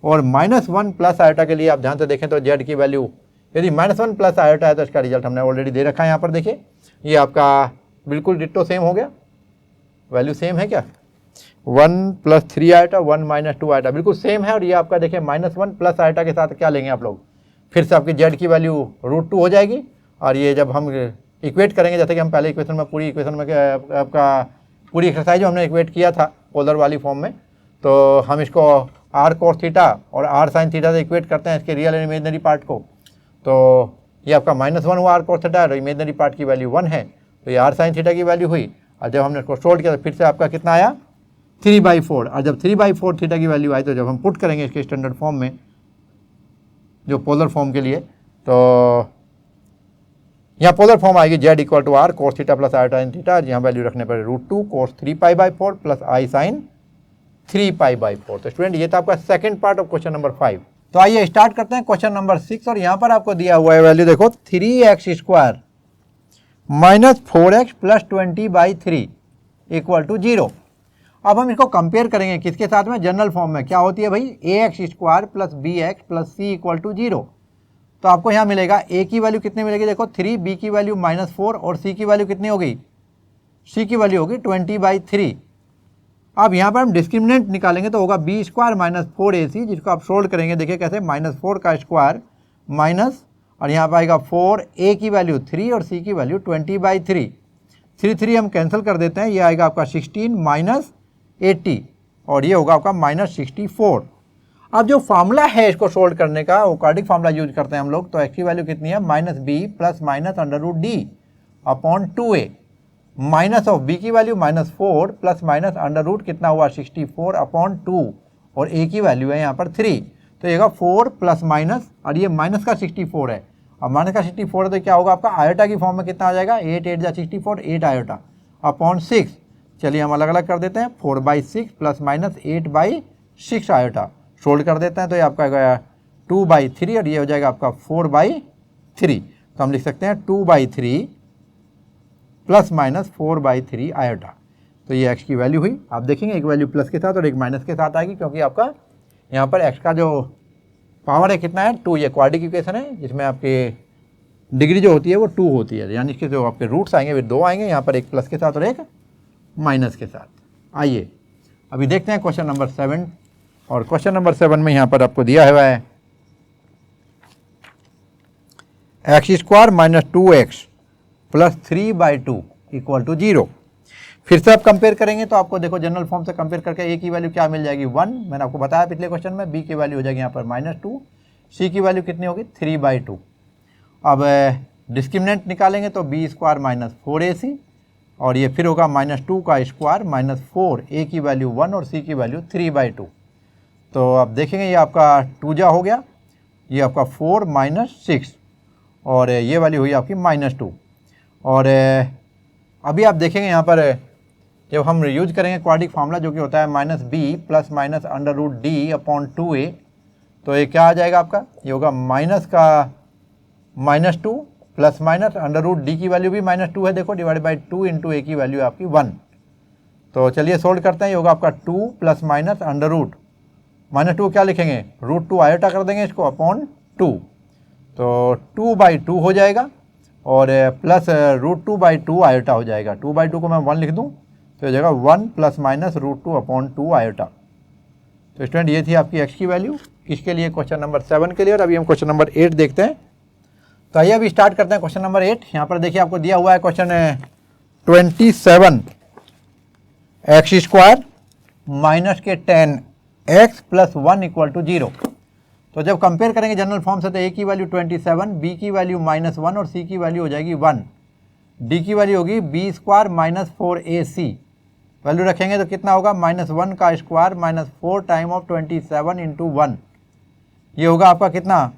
और -1 प्लस आयोटा के लिए आप ध्यान से देखें तो z की वैल्यू यदि -1 प्लस आयोटा है तो इसका रिजल्ट हमने ऑलरेडी दे रखा है। यहाँ पर देखिए ये आपका बिल्कुल डिट्टो सेम हो गया, वैल्यू सेम है क्या 1 + 3 आयोटा 1 - 2 आयोटा बिल्कुल सेम है। और ये आपका देखिए -1 प्लस आयोटा के साथ क्या लेंगे आप लोग, फिर से आपकी z की वैल्यू √2 हो जाएगी। और ये जब हम इक्वेट करेंगे, जैसे कि हम पहले इक्वेशन में पूरी आपका पूरी एक्सरसाइज हमने इक्वेट किया था पोलर वाली फॉर्म में, तो हम इसको r cos थीटा और r sin थीटा से इक्वेट करते हैं इसके रियल एंड इमेजनरी पार्ट को। तो ये आपका -1 हुआ r cos थीटा और इमेजनरी पार्ट की वैल्यू 1 है, तो ये r sin थीटा की वैल्यू हुई। और जब हमने इसको सोल्व किया तो फिर से आपका कितना आया 3/4। और जब 3/4 थीटा की वैल्यू आई तो जब हम पुट करेंगे इसके स्टैंडर्ड फॉर्म में जो पोलर फॉर्म के लिए, तो यहाँ पोलर फॉर्म आएगी z equal to r cos theta plus iota sin theta, यहाँ वैल्यू रखने पर √2 cos 3π/4 प्लस i sin 3π/4। तो स्टूडेंट ये था आपका second part of question number 5। तो आइए स्टार्ट करते हैं क्वेश्चन नंबर 6। और यहाँ पर आपको दिया हुआ है वैल्यू देखो 3x² - 4x + 20/3 = 0। अब हम इसको कंपेयर करेंगे किसके साथ में, जनरल फॉर्म में क्या होती है भाई ax² + bx + c = 0। तो आपको यहाँ मिलेगा a की वैल्यू कितनी मिलेगी देखो 3, b की वैल्यू -4 और c की वैल्यू कितनी होगी, c की वैल्यू होगी 20/3। अब यहाँ पर हम डिस्क्रिमिनेंट निकालेंगे तो होगा b² - 4ac, जिसको आप सोल्व करेंगे देखिए कैसे -4 का स्क्वायर माइनस और यहाँ पर आएगा 4, a की वैल्यू 3 और c की वैल्यू 20/3। 3 हम कैंसिल कर देते हैं, ये आएगा आपका 16 - 80 और ये होगा आपका -64। अब जो फार्मूला है इसको सोल्व करने का वो क्वाड्रेटिक फार्मूला यूज करते हैं हम लोग। तो x की वैल्यू कितनी है -b + -√d upon 2a minus of b की वैल्यू -4 प्लस √, कितना हुआ 64 अपॉन 2 और a की वैल्यू है यहाँ पर 3, तो ये 4 प्लस माइनस और ये माइनस का 64 है और माइनस का 64 है तो क्या होगा आपका आयोटा की फॉर्म में कितना आ जाएगा 8 8 जा 64 8 आयोटा अपॉन 6। चलिए हम अलग अलग कर देते हैं 4/6 प्लस माइनस 8/6 आयोटा सोल्व कर देते हैं तो ये आपका गया 2/3 और ये हो जाएगा आपका 4/3। तो हम लिख सकते हैं 2/3 प्लस माइनस 4/3 आयोटा। तो ये x की वैल्यू हुई। आप देखेंगे एक वैल्यू प्लस के साथ और एक माइनस के साथ आएगी, क्योंकि आपका यहाँ पर x का जो पावर है कितना है 2। ये क्वाड्रेटिक इक्वेशन है जिसमें आपके डिग्री जो होती है वो 2 होती है, यानी इसके जो आपके रूट्स आएंगे वे 2 आएंगे, यहाँ पर एक प्लस के साथ और एक माइनस के साथ। आइए अभी देखते हैं क्वेश्चन नंबर 7। और क्वेश्चन नंबर 7 में यहाँ पर आपको दिया हुआ है x² minus 2x plus 3/2 equal to 0। फिर से आप कंपेयर करेंगे तो आपको देखो जनरल फॉर्म से कंपेयर करके a की वैल्यू क्या मिल जाएगी 1, मैंने आपको बताया पिछले क्वेश्चन में। b की वैल्यू हो जाएगी यहाँ पर -2, c की वैल्यू कितनी होगी 3/2। अब डिस्क्रिमिनेंट निकालेंगे तो b² माइनस 4ac और ये फिर होगा -2 का स्क्वायर माइनस 4, a की वैल्यू 1 और c की वैल्यू 3/2। तो आप देखेंगे ये आपका 2 जा हो गया, ये आपका 4 माइनस 6 और ये वैल्यू हुई आपकी -2। और अभी आप देखेंगे यहाँ पर जब हम यूज करेंगे क्वाड्रेटिक फार्मूला जो कि होता है -b प्लस माइनस √d/2a, तो ये क्या आ जाएगा आपका, ये होगा माइनस का -2 प्लस माइनस √d की वैल्यू भी -2 है देखो, डिवाइड बाई 2 इंटू a की वैल्यू आपकी 1। तो चलिए सोल्व करते हैं। ये होगा आपका 2 प्लस माइनस -2 क्या लिखेंगे √2 आयोटा कर देंगे इसको अपॉन 2, तो 2/2 हो जाएगा और प्लस √2/2 आयोटा हो जाएगा। 2/2 को मैं 1 लिख दूँ तो हो जाएगा 1 प्लस माइनस √2/2 आयोटा। तो स्टूडेंट ये थी आपकी x की वैल्यू किसके लिए, क्वेश्चन नंबर 7 के लिए। और अभी हम क्वेश्चन नंबर 8 देखते हैं। तो आइए अभी स्टार्ट करते हैं क्वेश्चन नंबर 8। यहाँ पर देखिए आपको दिया हुआ है क्वेश्चन 27 x² माइनस के 10x प्लस 1 इक्वल टू 0। तो जब कंपेयर करेंगे जनरल फॉर्म से तो a की वैल्यू 27, b की वैल्यू -1 और c की वैल्यू हो जाएगी 1, d की वैल्यू होगी b² माइनस 4ac। वैल्यू रखेंगे तो कितना होगा -1 का square minus 4 time of 27 into 1, ये होगा आपका कितना,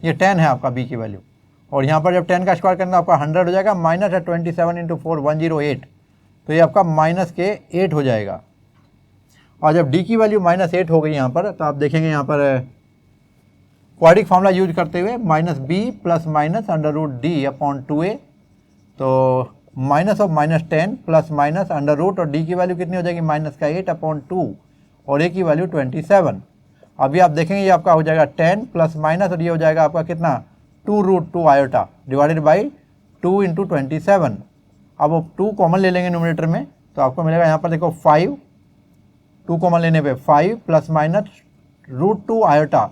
ये 10 है आपका b की वैल्यू। और यहाँ पर जब 10 का स्क्वायर करेंगे तो आपका 100 हो जाएगा, माइनस है 27 इंटू 4 108, तो ये आपका माइनस के 8 हो जाएगा। और जब d की वैल्यू -8 हो गई यहाँ पर, तो आप देखेंगे यहाँ पर क्वाड्रेटिक फार्मूला यूज करते हुए -b प्लस माइनस √d/2a, तो माइनस ऑफ -10 प्लस माइनस √ और d की वैल्यू कितनी हो जाएगी -8/2 और a की वैल्यू 27। अभी आप देखेंगे ये आपका हो जाएगा 10 प्लस माइनस और ये हो जाएगा आपका कितना 2√2 आयोटा डिवाइडेड बाई 2 इंटू 27। अब वो 2 कॉमन ले लेंगे न्यूमरेटर में तो आपको मिलेगा यहाँ पर देखो 5, 2 कॉमन लेने पे 5 plus minus √2 iota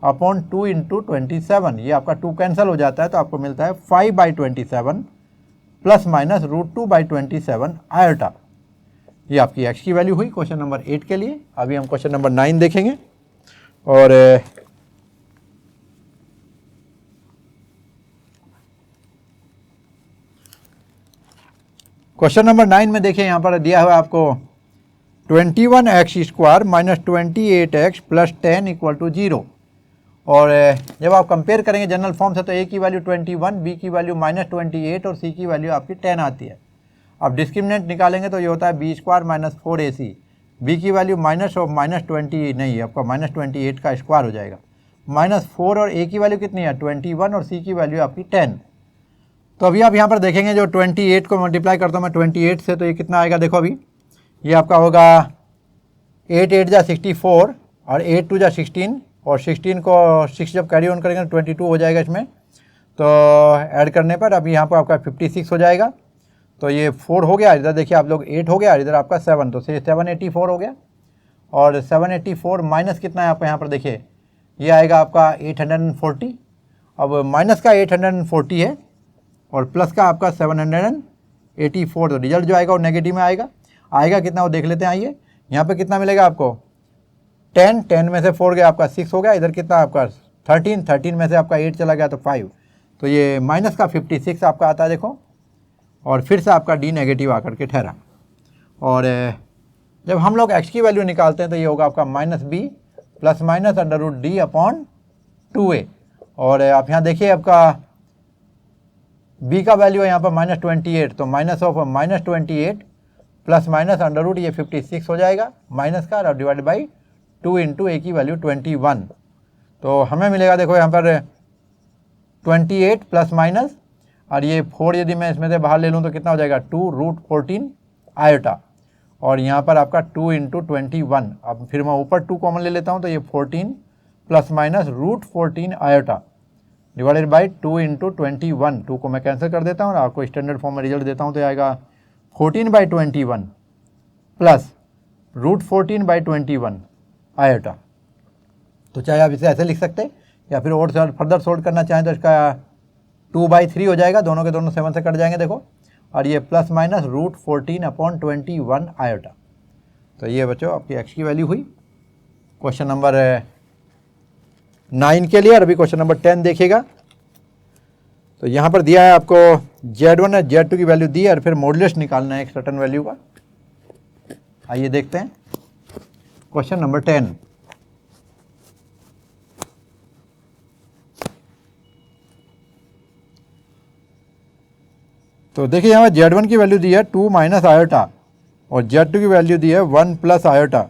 upon 2 into 27। ये आपका 2 कैंसिल हो जाता है तो आपको मिलता है 5/27 प्लस माइनस √2/27 आयोटा। ये आपकी x की वैल्यू हुई क्वेश्चन नंबर 8 के लिए। अभी हम क्वेश्चन नंबर 9 देखेंगे। और क्वेश्चन नंबर 9 में देखिए यहाँ पर दिया हुआ है आपको 21x² minus 28x plus 10 equal to 0। और जब आप कंपेयर करेंगे जनरल फॉर्म से तो a की वैल्यू 21, b की वैल्यू -28 और c की वैल्यू आपकी 10 आती है। अब डिस्क्रिमिनेंट निकालेंगे तो ये होता है b² माइनस 4ac, b की वैल्यू -20 नहीं है आपका -28 का स्क्वायर हो जाएगा, -4 और a की वैल्यू कितनी है 21 और c की वैल्यू आपकी 10। तो अभी आप यहाँ पर देखेंगे जो 28 को मल्टीप्लाई करता हूँ मैं 28 से तो ये कितना आएगा देखो, अभी ये आपका होगा 8 8 जा 64 और 8 2 जा 16 और 16 को 6 जब कैरी ऑन करेंगे तो 22 हो जाएगा इसमें। तो ऐड करने पर अभी यहाँ पर आपका 56 हो जाएगा। तो ये 4 हो गया, इधर देखिए आप लोग 8 हो गया, इधर आपका 7, तो 784 हो गया। और 784 माइनस कितना है आपका यहाँ पर देखिए, ये आएगा आपका 840। अब माइनस का 840 है और प्लस का आपका 784, तो रिजल्ट जो आएगा वो नेगेटिव में आएगा कितना वो देख लेते हैं। आइए यहाँ पे कितना मिलेगा आपको 10 में से 4 गया आपका 6 हो गया, इधर कितना आपका 13 में से आपका 8 चला गया तो 5, तो ये माइनस का 56 आपका आता है देखो। और फिर से आपका d नेगेटिव आकर के ठहरा। और जब हम लोग x की वैल्यू निकालते हैं तो ये होगा आपका -b प्लस माइनस √d/2a। और आप यहाँ देखिए आपका b का वैल्यू है यहाँ पर -28, तो माइनस ऑफ -28 प्लस माइनस √ ये 56 हो जाएगा माइनस का, और डिवाइड बाई 2 इंटू a की वैल्यू 21। तो हमें मिलेगा देखो यहाँ पर 28 प्लस माइनस और ये 4 यदि मैं इसमें से बाहर ले लूँ तो कितना हो जाएगा 2√14 आयोटा, और यहाँ पर आपका 2 × 21। अब फिर मैं ऊपर 2 कॉमन ले लेता हूँ तो ये 14 plus minus √14 iota divided by 2 × 21। 2 को मैं कैंसिल कर देता हूँ और आपको स्टैंडर्ड फॉर्म में रिजल्ट देता हूँ तो आएगा 14/21 प्लस √14/21 आयोटा। तो चाहे आप इसे ऐसे लिख सकते हैं या फिर और फर्दर सोल्व करना चाहें तो इसका 2/3 हो जाएगा, दोनों के दोनों 7 से कट जाएंगे देखो, और ये प्लस माइनस √14/21 आयोटा। तो ये बच्चों आपकी एक्स की वैल्यू हुई क्वेश्चन नंबर 9 के लिए। और अभी क्वेश्चन नंबर 10 देखिएगा। तो यहाँ पर दिया है आपको Z1 और Z2 की वैल्यू दी है और फिर मॉडुलस निकालना है एक सर्टेन वैल्यू का। आइए देखते हैं क्वेश्चन नंबर 10। तो देखिए यहाँ Z1 की वैल्यू दी है 2 - आयोटा और Z2 की वैल्यू दी है 1 + आयोटा,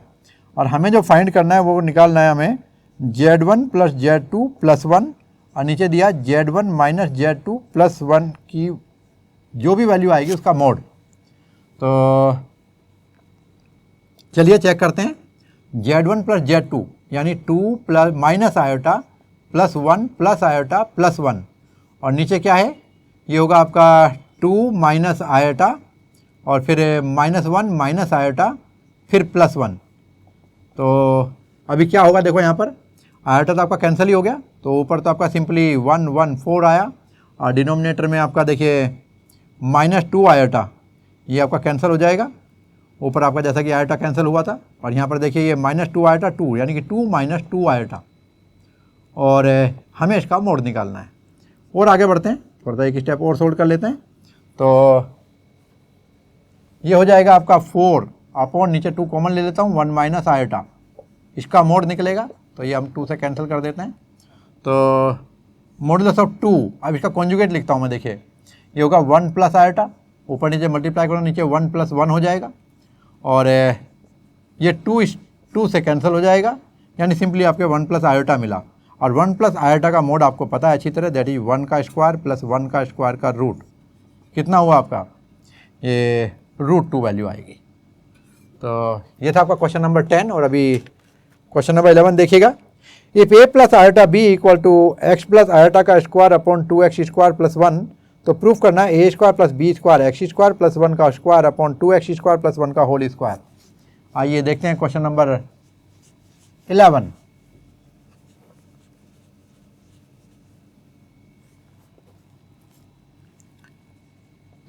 और हमें जो फाइंड करना है वो निकालना है हमें Z1 + Z2 + 1 और नीचे दिया Z1 - Z2 + 1 की जो भी वैल्यू आएगी उसका मोड। तो चलिए चेक करते हैं। Z1 + Z2 यानी 2 - आयोटा + 1 + आयोटा + 1, और नीचे क्या है, ये होगा आपका 2 - आयोटा और फिर -1 - आयोटा फिर +1। तो अभी क्या होगा देखो, यहाँ पर आयोटा तो आपका कैंसिल ही हो गया, तो ऊपर तो आपका सिंपली 1 1 4 आया, और डिनोमिनेटर में आपका देखिए -2 आयोटा, ये आपका कैंसिल हो जाएगा। ऊपर आपका जैसा कि आयोटा कैंसिल हुआ था, और यहाँ पर देखिए ये -2 आयोटा 2 यानी कि 2 - 2 आयोटा, और हमें इसका मोड निकालना है। और आगे बढ़ते हैं, थोड़ा सा एक स्टेप और सोल्व कर लेते हैं। तो ये हो जाएगा आपका 4 अपॉन नीचे 2 कॉमन ले लेता हूँ 1 - आयोटा, इसका मोड निकलेगा। तो ये हम 2 से कैंसिल कर देते हैं। तो मॉडुलस ऑफ 2, अब इसका कॉन्जुगेट लिखता हूँ मैं, देखिए ये होगा 1 + आयोटा, ऊपर नीचे मल्टीप्लाई करो, नीचे 1 + 1 हो जाएगा, और ये 2 से कैंसिल हो जाएगा, यानी सिंपली आपके 1 + आयोटा मिला। और 1 + आयोटा का मोड आपको पता है अच्छी तरह, दैट इज 1 का स्क्वायर + 1 का स्क्वायर का रूट। कितना हुआ आपका, ये √2 वैल्यू आएगी। तो ये था आपका क्वेश्चन नंबर 10। और अभी क्वेश्चन नंबर 11 देखिएगा। If a + iota b = x + iota का स्क्वायर अपॉन 2x² + 1, तो प्रूफ करना है a² + b² x² + 1 का स्क्वायर अपॉन 2x² + 1 का होल स्क्वायर। आइए देखते हैं क्वेश्चन नंबर 11।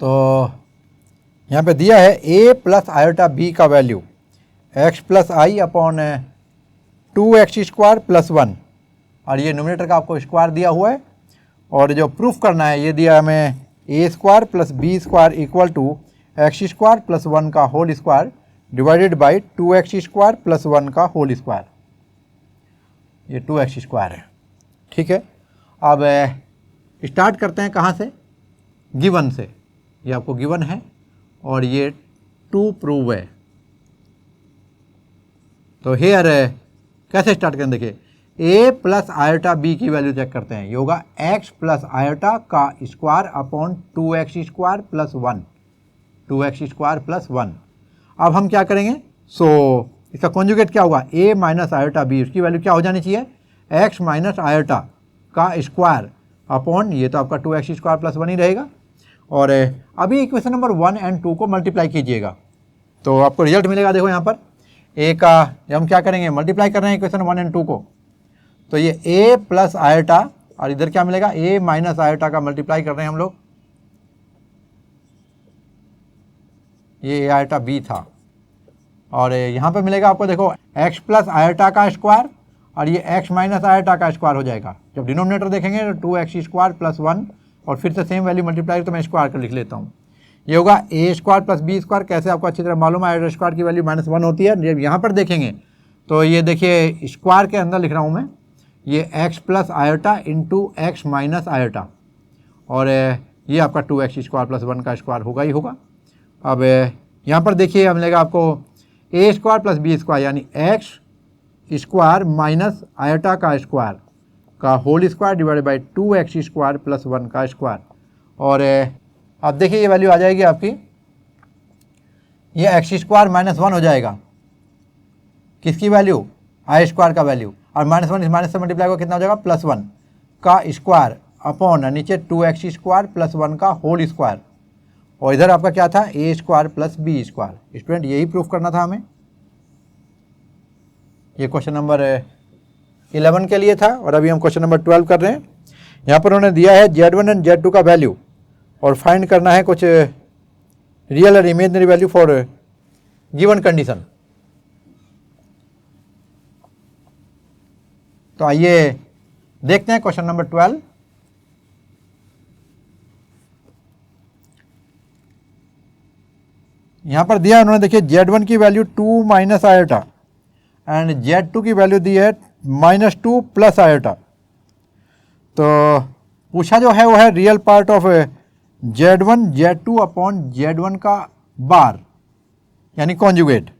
तो यहाँ पे दिया है a + आयोटा b का value x + i upon 2x² + 1, और ये न्यूमरेटर का आपको स्क्वायर दिया हुआ है, और जो प्रूफ करना है ये दिया हमें a² + b² = x² + 1 का whole square divided by 2x² + 1 का होल स्क्वायर। ये 2x² है, ठीक है। अब स्टार्ट करते हैं कहाँ से, गिवन से। ये आपको गिवन है और ये 2 प्रूव है। तो हेयर कैसे स्टार्ट करें, देखिए a + आयोटा b की वैल्यू चेक करते हैं। ये होगा x + आयोटा का स्क्वायर अपॉन 2x² + 1, 2x² + 1। अब हम क्या करेंगे, इसका कॉन्जुगेट क्या होगा, a - आयोटा b, उसकी वैल्यू क्या हो जानी चाहिए, x - आयोटा का स्क्वायर अपॉन, ये तो आपका 2x² + 1 ही रहेगा। और अभी इक्वेशन नंबर 1 और 2 को मल्टीप्लाई कीजिएगा तो आपको रिजल्ट मिलेगा। देखो यहाँ पर a का हम क्या करेंगे, मल्टीप्लाई कर रहे हैं इक्वेशन 1 और 2को, तो ये a + आयोटा, और इधर क्या मिलेगा, a - आयोटा का मल्टीप्लाई कर रहे हैं हम लोग, ये आयोटा b था, और यहाँ पर मिलेगा आपको देखो x + आयोटा का स्क्वायर, और ये x - आयोटा का स्क्वायर हो जाएगा। जब डिनोमिनेटर देखेंगे तो 2x² + 1, और फिर से सेम वैल्यू मल्टीप्लाई तो मैं स्क्वायर कर लिख लेता हूँ। ये होगा a² + b², कैसे आपको अच्छी तरह मालूम है, आयोटा स्क्वायर की वैल्यू -1 होती है। जब यहाँ पर देखेंगे तो ये देखिए स्क्वायर के अंदर लिख रहा हूँ मैं, ये x + iota into x - iota, और ये आपका 2x² + 1 का स्क्वायर होगा ही होगा। अब यहाँ पर देखिए मिलेगा आपको a² + b² यानी x² - आयोटा का स्क्वायर का whole square divided by 2x² + 1 का स्क्वायर, और अब देखिए ये वैल्यू आ जाएगी आपकी, ये एक्स स्क्वायर माइनस 1 हो जाएगा, किसकी वैल्यू, आई स्क्वायर का वैल्यू, और माइनस 1 इस माइनस से मल्टीप्लाई को कितना हो जाएगा, +1 का स्क्वायर अपॉन नीचे 2x स्क्वायर प्लस 1 का होल स्क्वायर, और इधर आपका क्या था, a square plus B square. Student यही प्रूफ करना था हमें, ये क्वेश्चन नंबर 11 के लिए था, और अभी हम क्वेश्चन नंबर 12 कर रहे हैं। यहाँ पर उन्होंने दिया है Z1 एंड Z2 का वैल्यू, और फाइंड करना है कुछ रियल और imaginary value for given condition. तो आइए देखते हैं क्वेश्चन नंबर 12। यहाँ पर दिया उन्होंने, देखिए Z1 की value 2 minus iota and Z2 की वैल्यू दी है -2 प्लस आयोटा। तो पूछा जो है वो है real part of Z1 Z2 upon Z1 का बार यानी कॉन्जुगेट।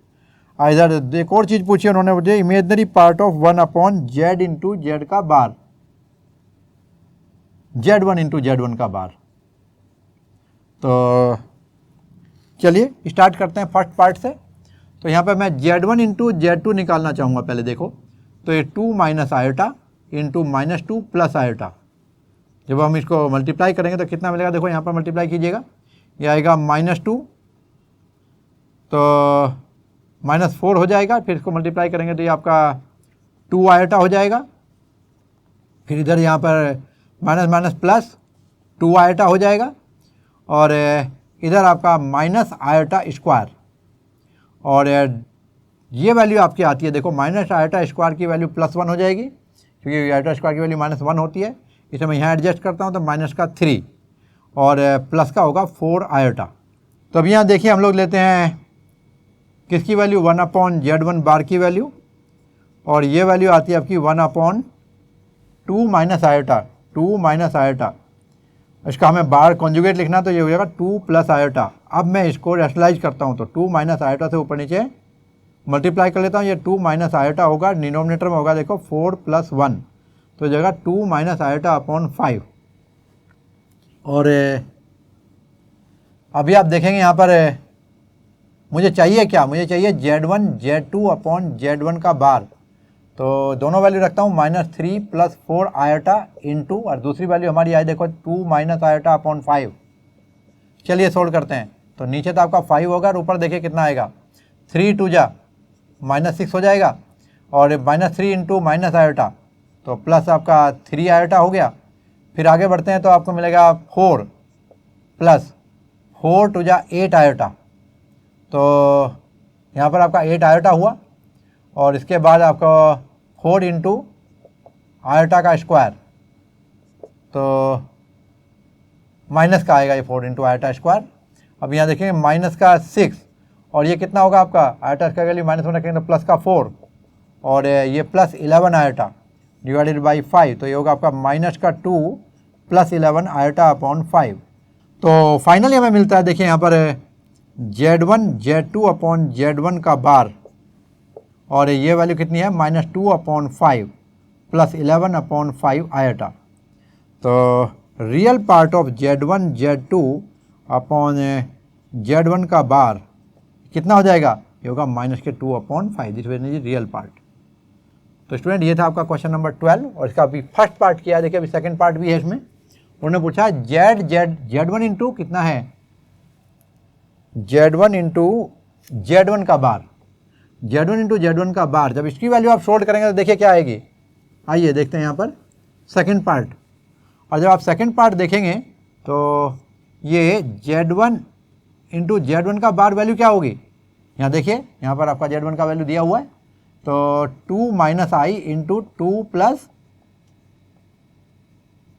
इधर एक और चीज़ पूछी उन्होंने मुझे, imaginary part of 1 upon Z into Z का बार, Z1 इंटू Z1 का बार। तो चलिए स्टार्ट करते हैं फर्स्ट पार्ट से। तो यहाँ पर मैं Z1 इंटू Z2 निकालना चाहूँगा पहले। देखो तो ये 2 minus iota into -2 plus iota, जब हम इसको मल्टीप्लाई करेंगे तो कितना मिलेगा, देखो यहाँ पर मल्टीप्लाई कीजिएगा, ये आएगा -2 तो -4 हो जाएगा, फिर इसको मल्टीप्लाई करेंगे तो ये आपका 2 आयोटा हो जाएगा, फिर इधर यहाँ पर माइनस माइनस प्लस 2 आयोटा हो जाएगा, और इधर आपका माइनस आयोटा स्क्वायर, और ये वैल्यू आपकी आती है, देखो माइनस आयोटा स्क्वायर की वैल्यू +1 हो जाएगी, क्योंकि आयोटा स्क्वायर की वैल्यू -1 होती है। इसे मैं यहाँ एडजस्ट करता हूँ तो माइनस का 3 और प्लस का होगा 4 आयोटा। तो अब यहाँ देखिए हम लोग लेते हैं किसकी वैल्यू, 1 अपॉन Z1 बार की वैल्यू, और ये वैल्यू आती है आपकी 1 upon 2 minus iota, 2 minus iota, इसका हमें बार कॉन्जुगेट लिखना तो ये हो जाएगा 2 प्लस आयोटा। अब मैं इसको रैशनलाइज करता हूँ तो 2 माइनस आयोटा से ऊपर नीचे मल्टीप्लाई कर लेता हूँ, ये 2 माइनस आयोटा होगा, डिनोमिनेटर में होगा देखो 4 + 1, तो हो जाएगा 2 माइनस आयोटा अपॉन 5। और अभी आप देखेंगे यहाँ पर मुझे चाहिए क्या, मुझे चाहिए Z1 Z2 अपॉन Z1 का बार, तो दोनों वैल्यू रखता हूँ -3 + 4 आयोटा इंटू, और दूसरी वैल्यू हमारी आई देखो 2 माइनस आयोटा अपॉन 5। चलिए सोल्व करते हैं, तो नीचे तो आपका 5 होगा और ऊपर देखिए कितना आएगा, 3 2 जा -6 हो जाएगा, और -3 इंटू माइनस आयोटा तो प्लस आपका 3 आयोटा हो गया। फिर आगे बढ़ते हैं तो आपको मिलेगा 4 + 4 2 जा 8 आयोटा, तो यहाँ पर आपका 8 आयोटा हुआ, और इसके बाद आपका 4 इंटू आयोटा का स्क्वायर, तो माइनस का आएगा ये 4 इंटू आयोटा स्क्वायर। अब यहाँ देखेंगे माइनस का 6, और ये कितना होगा आपका, आयोटा का वैल्यू -1 रखेंगे तो प्लस का 4, और ये +11 आयोटा डिवाइडेड बाई 5, तो ये होगा आपका -2 + 11 आयोटा अपॉन 5। तो फाइनली हमें मिलता है, देखिए यहाँ पर Z1 Z2 अपॉन Z1 का बार, और ये वैल्यू कितनी है, -2 अपॉन 5 + 11 अपॉन 5 आयोटा। तो real part of Z1 Z2 upon Z1 का बार कितना हो जाएगा, ये होगा -2 upon 5, this is real part. तो स्टूडेंट ये था आपका क्वेश्चन नंबर 12, और इसका अभी फर्स्ट पार्ट किया, देखिए अभी सेकंड पार्ट भी है इसमें। उन्होंने पूछा Z1 इंटू कितना है, Z1 इंटू Z1 का बार, Z1 इंटू Z1 का बार, जब इसकी वैल्यू आप सोल्व करेंगे तो देखिए क्या आएगी। आइए देखते हैं यहाँ पर सेकंड पार्ट, और जब आप सेकंड पार्ट देखेंगे तो ये Z1 इंटू Z1 का बार वैल्यू क्या होगी, यहाँ देखिए यहाँ पर आपका Z1 का वैल्यू दिया हुआ है, तो 2 माइनस आई इंटू 2 प्लस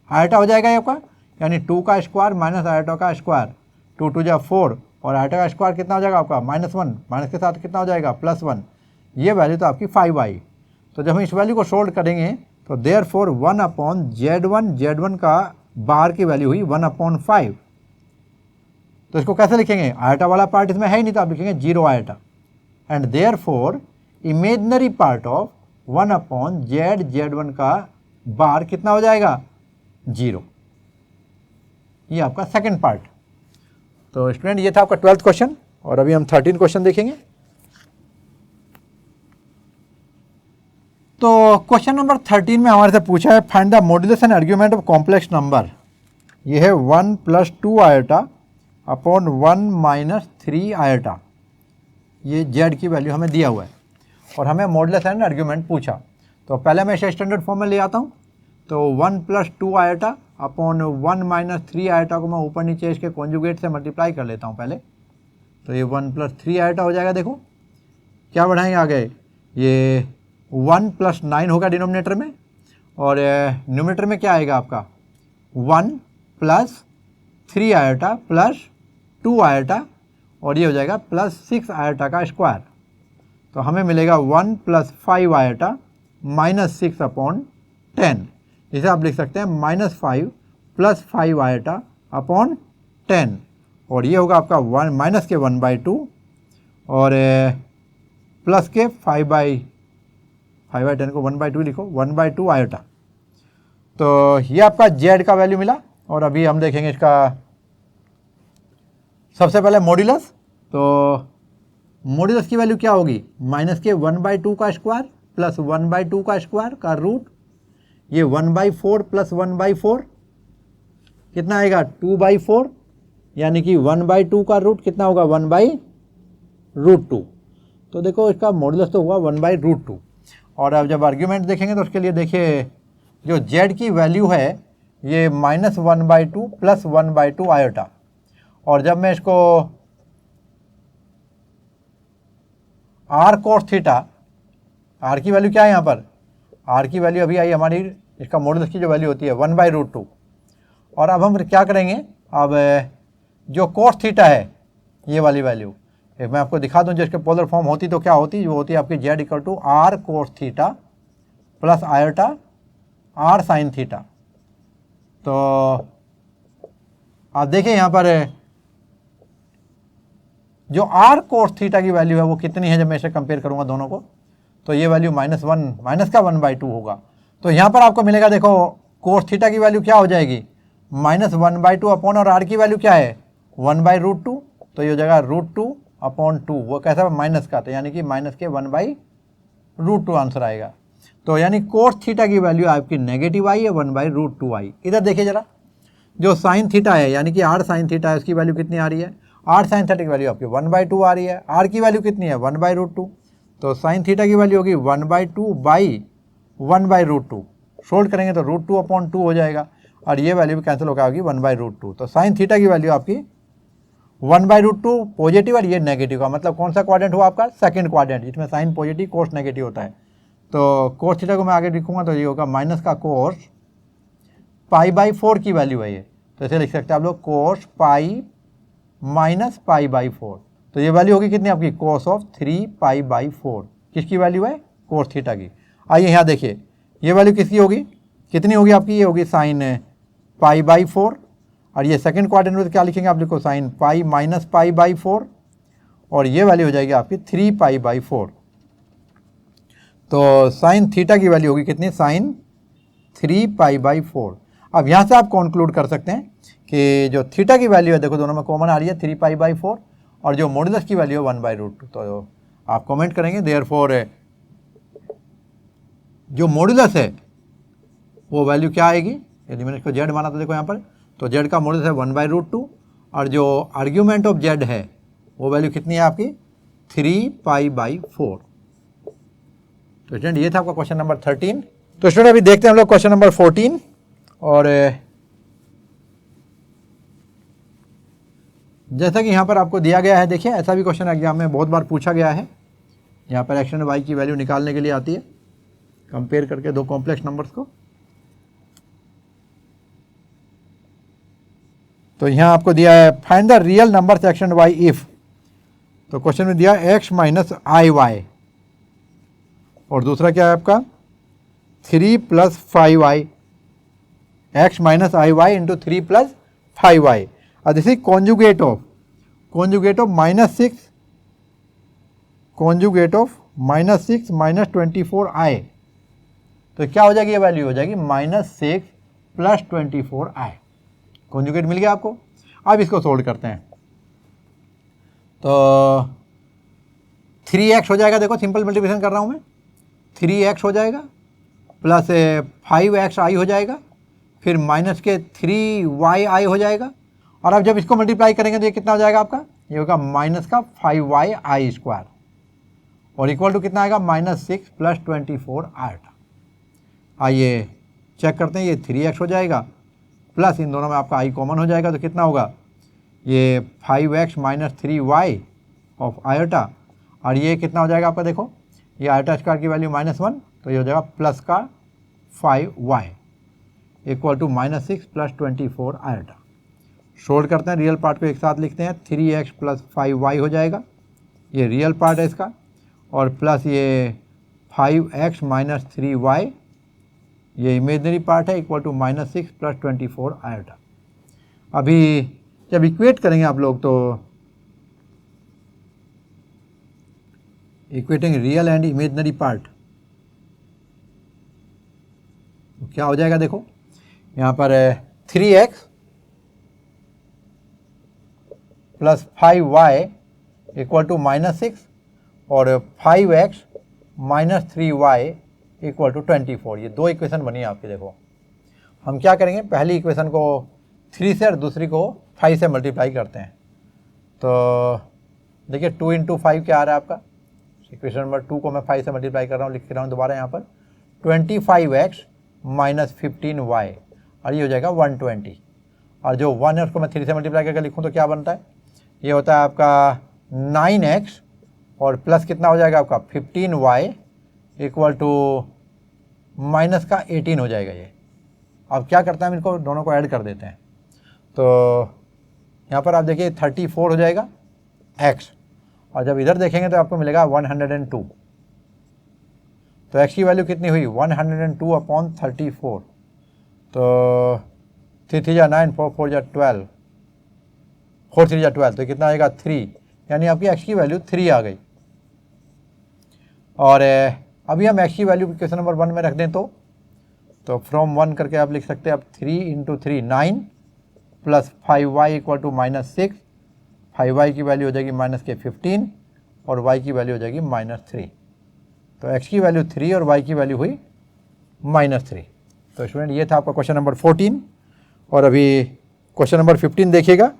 आयोटा हो जाएगा ये आपका, यानी 2 का स्क्वायर माइनस आयोटा का स्क्वायर, 2 2 जा 4, और आयोटा का स्क्वायर कितना हो जाएगा आपका -1, माइनस के साथ कितना हो जाएगा +1, ये वैल्यू तो आपकी 5 आई। तो जब हम इस वैल्यू को सोल्व करेंगे तो देयरफॉर 1 अपॉन Z1 का बार की वैल्यू हुई 1 अपॉन 5। तो इसको कैसे लिखेंगे, आयोटा वाला पार्ट इसमें है ही नहीं, तो आप लिखेंगे 0 iota, and therefore imaginary part of 1 upon Z1 का बार कितना हो जाएगा, 0। ये आपका सेकंड पार्ट। तो स्टूडेंट ये था आपका 12th क्वेश्चन और अभी हम 13 क्वेश्चन देखेंगे। तो क्वेश्चन नंबर 13 में हमारे से पूछा है find the modulus and argument of complex number. ये है 1 + 2 आयोटा अपॉन 1 - 3 आयोटा। ये जेड की वैल्यू हमें दिया हुआ है और हमें मॉड्यूलस एंड आर्ग्यूमेंट पूछा। तो पहले मैं इसे स्टैंडर्ड फॉर्म में ले आता हूँ। तो 1 + 2 आयोटा अपॉन 1 - 3 आयोटा को मैं ऊपर नीचे इसके कॉन्जुगेट से मल्टीप्लाई कर लेता हूँ पहले। तो ये 1 + 3 आयोटा हो जाएगा। देखो क्या बढ़ाएंगे आगे, ये 1 + 9 होगा डिनोमिनेटर में और न्यूमरेटर में क्या आएगा आपका 1 + 3 आयोटा प्लस 2 आयोटा और ये हो जाएगा +6 आयोटा का स्क्वायर। तो हमें मिलेगा 1 + 5 आयोटा -6 अपॉन 10। इसे आप लिख सकते हैं -5 + 5 आयोटा अपॉन 10 और ये होगा आपका माइनस के 1/2 और प्लस के 5/10 को 1/2 लिखो 1/2 आयोटा। तो ये आपका जेड का वैल्यू मिला। और अभी हम देखेंगे इसका सबसे पहले मॉड्यूलस। तो मॉड्यूलस की वैल्यू क्या होगी, माइनस के 1/2 का स्क्वायर प्लस 1/2 का स्क्वायर का रूट। ये 1/4 प्लस 1/4 कितना आएगा 2/4, यानी कि 1/2 का रूट कितना होगा 1/√2। तो देखो इसका मॉड्यूलस तो हुआ 1/√2। और अब जब आर्ग्यूमेंट देखेंगे तो उसके लिए देखिए जो जेड की वैल्यू है ये -1/2 प्लस 1/2 आयोटा। और जब मैं इसको r cos थीटा, r की वैल्यू क्या है यहाँ पर, r की वैल्यू अभी आई हमारी, इसका मॉड्यूलस की जो वैल्यू होती है 1/√2। और अब हम क्या करेंगे, अब जो cos थीटा है ये वाली वैल्यू मैं आपको दिखा दूं, जो इसके पोलर फॉर्म होती तो क्या होती, जो होती है आपकी z = r cos theta plus iota r sin theta. तो आप देखिए यहाँ पर जो r cos थीटा की वैल्यू है वो कितनी है, जब मैं इसे कंपेयर करूँगा दोनों को तो ये वैल्यू -1 माइनस का 1/2 होगा। तो यहाँ पर आपको मिलेगा, देखो cos थीटा की वैल्यू क्या हो जाएगी -1/2 अपॉन, और r की वैल्यू क्या है 1/√2। तो ये हो जाएगा √2 अपॉन 2, वो कैसा माइनस का, तो यानी कि माइनस के 1/√2 आंसर आएगा। तो यानी cos थीटा की वैल्यू आपकी नेगेटिव आई है 1/√2 आई। इधर देखिए जरा, जो साइन थीटा है यानी कि r sin थीटा है उसकी वैल्यू कितनी आ रही है, r sin थीटा की वैल्यू आपकी 1/2 आ रही है, r की वैल्यू कितनी है 1/√2। तो साइन थीटा की वैल्यू होगी 1/2/1/√2, सोल्व करेंगे तो √2 अपॉन 2 हो जाएगा और ये वैल्यू भी कैंसिल होकर आएगी 1/√2। तो साइन थीटा की वैल्यू आपकी 1/√2 पॉजिटिव और ये नेगेटिव का मतलब कौन सा क्वाड्रेंट हुआ आपका, सेकंड क्वाड्रेंट, जिसमें साइन पॉजिटिव कोस नेगेटिव होता है। तो कोस थीटा को मैं आगे लिखूंगा तो ये होगा माइनस का कोस π/4 की वैल्यू है ये, तो इसे लिख सकते हैं आप लोग कोस पाई माइनस π/4। तो ये वैल्यू होगी कितनी आपकी कोस ऑफ 3π/4, किसकी वैल्यू है कोस थीटा की। आइए यहाँ देखिए ये वैल्यू किसकी होगी, कितनी होगी आपकी, ये होगी साइन π/4 और ये सेकंड क्वाड्रेंट में क्या लिखेंगे आप, लिखो साइन पाई माइनस π/4 और ये वैल्यू हो जाएगी आपकी 3π/4। तो साइन थीटा की वैल्यू होगी कितनी, साइन 3π/4। अब यहाँ से आप कंक्लूड कर सकते हैं कि जो थीटा की वैल्यू है देखो दोनों में कॉमन आ रही है 3π/4 और जो मॉड्यूलस की वैल्यू है 1/√2। तो आप कमेंट करेंगे देयरफॉर जो मॉड्यूलस है वो वैल्यू क्या आएगी, यदि मैंने इसको जेड माना तो देखो यहाँ पर, तो जेड का मॉड्यूलस है 1/√2 और जो आर्ग्यूमेंट ऑफ जेड है वो वैल्यू कितनी है आपकी 3π/4। तो स्टूडेंट ये था आपका क्वेश्चन नंबर 13। तो स्टूडेंट अभी देखते हैं हम लोग क्वेश्चन नंबर 14। और जैसा कि यहाँ पर आपको दिया गया है, देखिए ऐसा भी क्वेश्चन एग्जाम में बहुत बार पूछा गया है। यहाँ पर एक्स एंड वाई की वैल्यू निकालने के लिए आती है, कंपेयर करके दो कॉम्प्लेक्स नंबर्स को। तो यहाँ आपको दिया है find the real numbers X and Y if. तो क्वेश्चन में दिया x - iy और दूसरा क्या है आपका 3 + 5y, x - iy into 3 + 5y। और this is conjugate of -6 -24i। तो क्या हो जाएगी, ये वैल्यू हो जाएगी -6 + 24i। कॉन्जुगेट मिल गया आपको। अब इसको सोल्व करते हैं तो 3x हो जाएगा, देखो सिंपल मल्टीप्लिकेशन कर रहा हूँ मैं, 3x हो जाएगा प्लस 5xi हो जाएगा, फिर माइनस के 3yi हो जाएगा, और अब जब इसको मल्टीप्लाई करेंगे तो ये कितना हो जाएगा आपका, ये होगा माइनस का 5yi स्क्वायर और इक्वल टू कितना आएगा -6 + 24 आएगा। आइए चेक करते हैं, ये 3x हो जाएगा प्लस इन दोनों में आपका i कॉमन हो जाएगा तो कितना होगा, ये 5x - 3y ऑफ आयोटा, और ये कितना हो जाएगा आपका, देखो ये आयोटा स्क्वायर की वैल्यू -1 तो ये हो जाएगा प्लस का 5y equal to -6 + 24 iota. Solve करते हैं, रियल पार्ट को एक साथ लिखते हैं, 3x + 5y हो जाएगा, ये रियल पार्ट है इसका, और प्लस ये 5x - 3y ये इमेजनरी पार्ट है, इक्वल टू -6 + 24 आयोटा। अभी जब इक्वेट करेंगे आप लोग तो equating real and imaginary part तो क्या हो जाएगा, देखो यहाँ पर 3x + 5y इक्वल टू -6 और 5x - 3y इक्वल टू 24, ये दो इक्वेशन बनी है आपकी। देखो हम क्या करेंगे, पहली इक्वेशन को 3 से और दूसरी को 5 से मल्टीप्लाई करते हैं, तो देखिए 2 × 5 क्या आ रहा है आपका, इक्वेशन नंबर 2 को मैं 5 से मल्टीप्लाई कर रहा हूँ, लिख रहा हूँ दोबारा यहाँ पर 25x - 15y और ये हो जाएगा 120, और जो 1 है उसको मैं 3 से मल्टीप्लाई करके लिखूँ तो क्या बनता है, ये होता है आपका 9x और प्लस कितना हो जाएगा आपका 15y इक्वल टू माइनस का 18 हो जाएगा ये। अब क्या करते हैं, हम इनको दोनों को ऐड कर देते हैं, तो यहाँ पर आप देखिए 34 हो जाएगा x, और जब इधर देखेंगे तो आपको मिलेगा 102, तो x की वैल्यू कितनी हुई 102/34, तो 3 3 9 4 4 12 4 3 12 तो कितना आएगा 3, यानी आपकी x की वैल्यू 3 आ गई। और अभी हम x की वैल्यू क्वेश्चन नंबर 1 में रख दें तो फ्रॉम 1 करके आप लिख सकते हैं, अब 3 × 3 9 plus 5y equal to -6, 5y की वैल्यू हो जाएगी -15 और y की वैल्यू हो जाएगी -3, तो x की वैल्यू 3 और y की वैल्यू हुई -3। तो स्टूडेंट ये था आपका क्वेश्चन नंबर 14, और अभी क्वेश्चन नंबर 15 देखिएगा,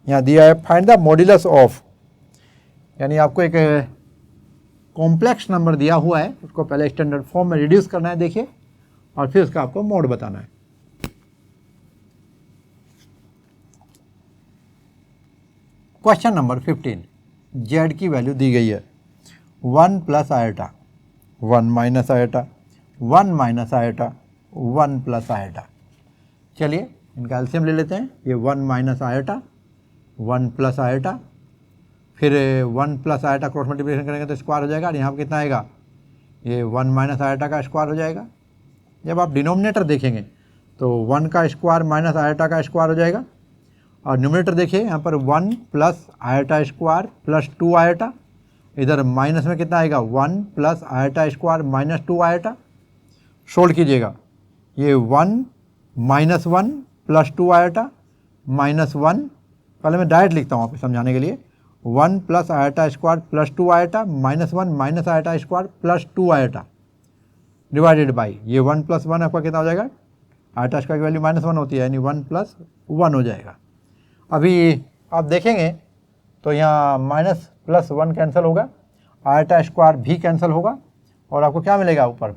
यहाँ दिया है फाइंड द मॉड्यूलस ऑफ, यानी आपको एक कॉम्प्लेक्स नंबर दिया हुआ है, उसको पहले स्टैंडर्ड फॉर्म में रिड्यूस करना है, देखिए, और फिर उसका आपको मोड बताना है। क्वेश्चन नंबर 15, z की वैल्यू दी गई है 1 + आयोटा 1 - आयोटा 1 - आयोटा 1 + आयोटा। चलिए इनका एलसीएम ले लेते हैं, ये 1 - आयोटा 1 + आयोटा, फिर 1 + आयोटा क्रॉस मल्टीप्लिकेशन करेंगे तो स्क्वायर हो जाएगा, और यहाँ पर कितना आएगा, ये 1 - आयोटा का स्क्वायर हो जाएगा। जब आप डिनोमिनेटर देखेंगे तो 1 का स्क्वायर - आयोटा का स्क्वायर हो जाएगा, और न्यूमरेटर देखिए यहाँ पर 1 + आयोटा स्क्वायर प्लस 2 आयोटा, इधर माइनस में कितना आएगा 1 + आयोटा स्क्वायर -2 आयोटा। सोल्व कीजिएगा, ये 1 - 1 + 2 आयोटा -1, पहले मैं डायरेक्ट लिखता हूँ आपको समझाने के लिए, 1 + iota square plus 2 iota -1 - iota square plus 2 iota divided by, ये 1 + 1 आपका कितना हो जाएगा, आयोटा स्क्वायर की वैल्यू -1 होती है, यानी 1 + 1 हो जाएगा। अभी आप देखेंगे तो यहाँ -+1 कैंसिल होगा, आयोटा स्क्वायर भी कैंसिल होगा, और आपको क्या मिलेगा ऊपर,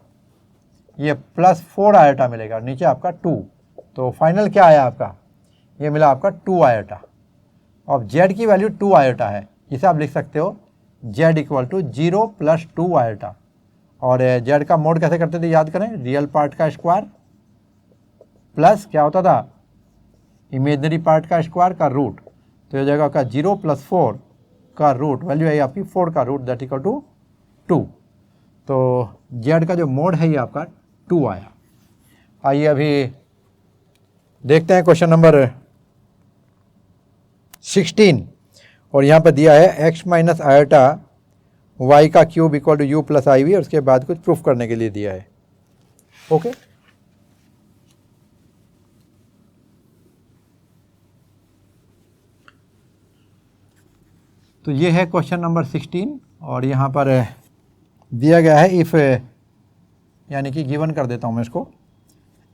ये +4 आयोटा मिलेगा, और नीचे आपका 2, तो फाइनल क्या आया आपका, ये मिला आपका 2 आयोटा। अब z की वैल्यू 2 आयोटा है, इसे आप लिख सकते हो z इक्वल टू 0 + 2 आयोटा, और z का मोड कैसे करते थे याद करें, रियल पार्ट का स्क्वायर प्लस क्या होता था, इमेजनरी पार्ट का स्क्वायर का रूट, तो हो जाएगा आपका 0 + 4 का रूट, वैल्यू है आपकी 4 का रूट, दैट इक्वल टू 2, तो z का जो मोड है ये आपका 2 आया। आइए अभी देखते हैं क्वेश्चन नंबर 16, और यहाँ पर दिया है x - आयोटा y का cube equal to u + iv, और उसके बाद कुछ प्रूफ करने के लिए दिया है। ओके, तो ये है क्वेश्चन नंबर 16 और यहाँ पर दिया गया है इफ़, यानी कि गिवन कर देता हूँ मैं इसको,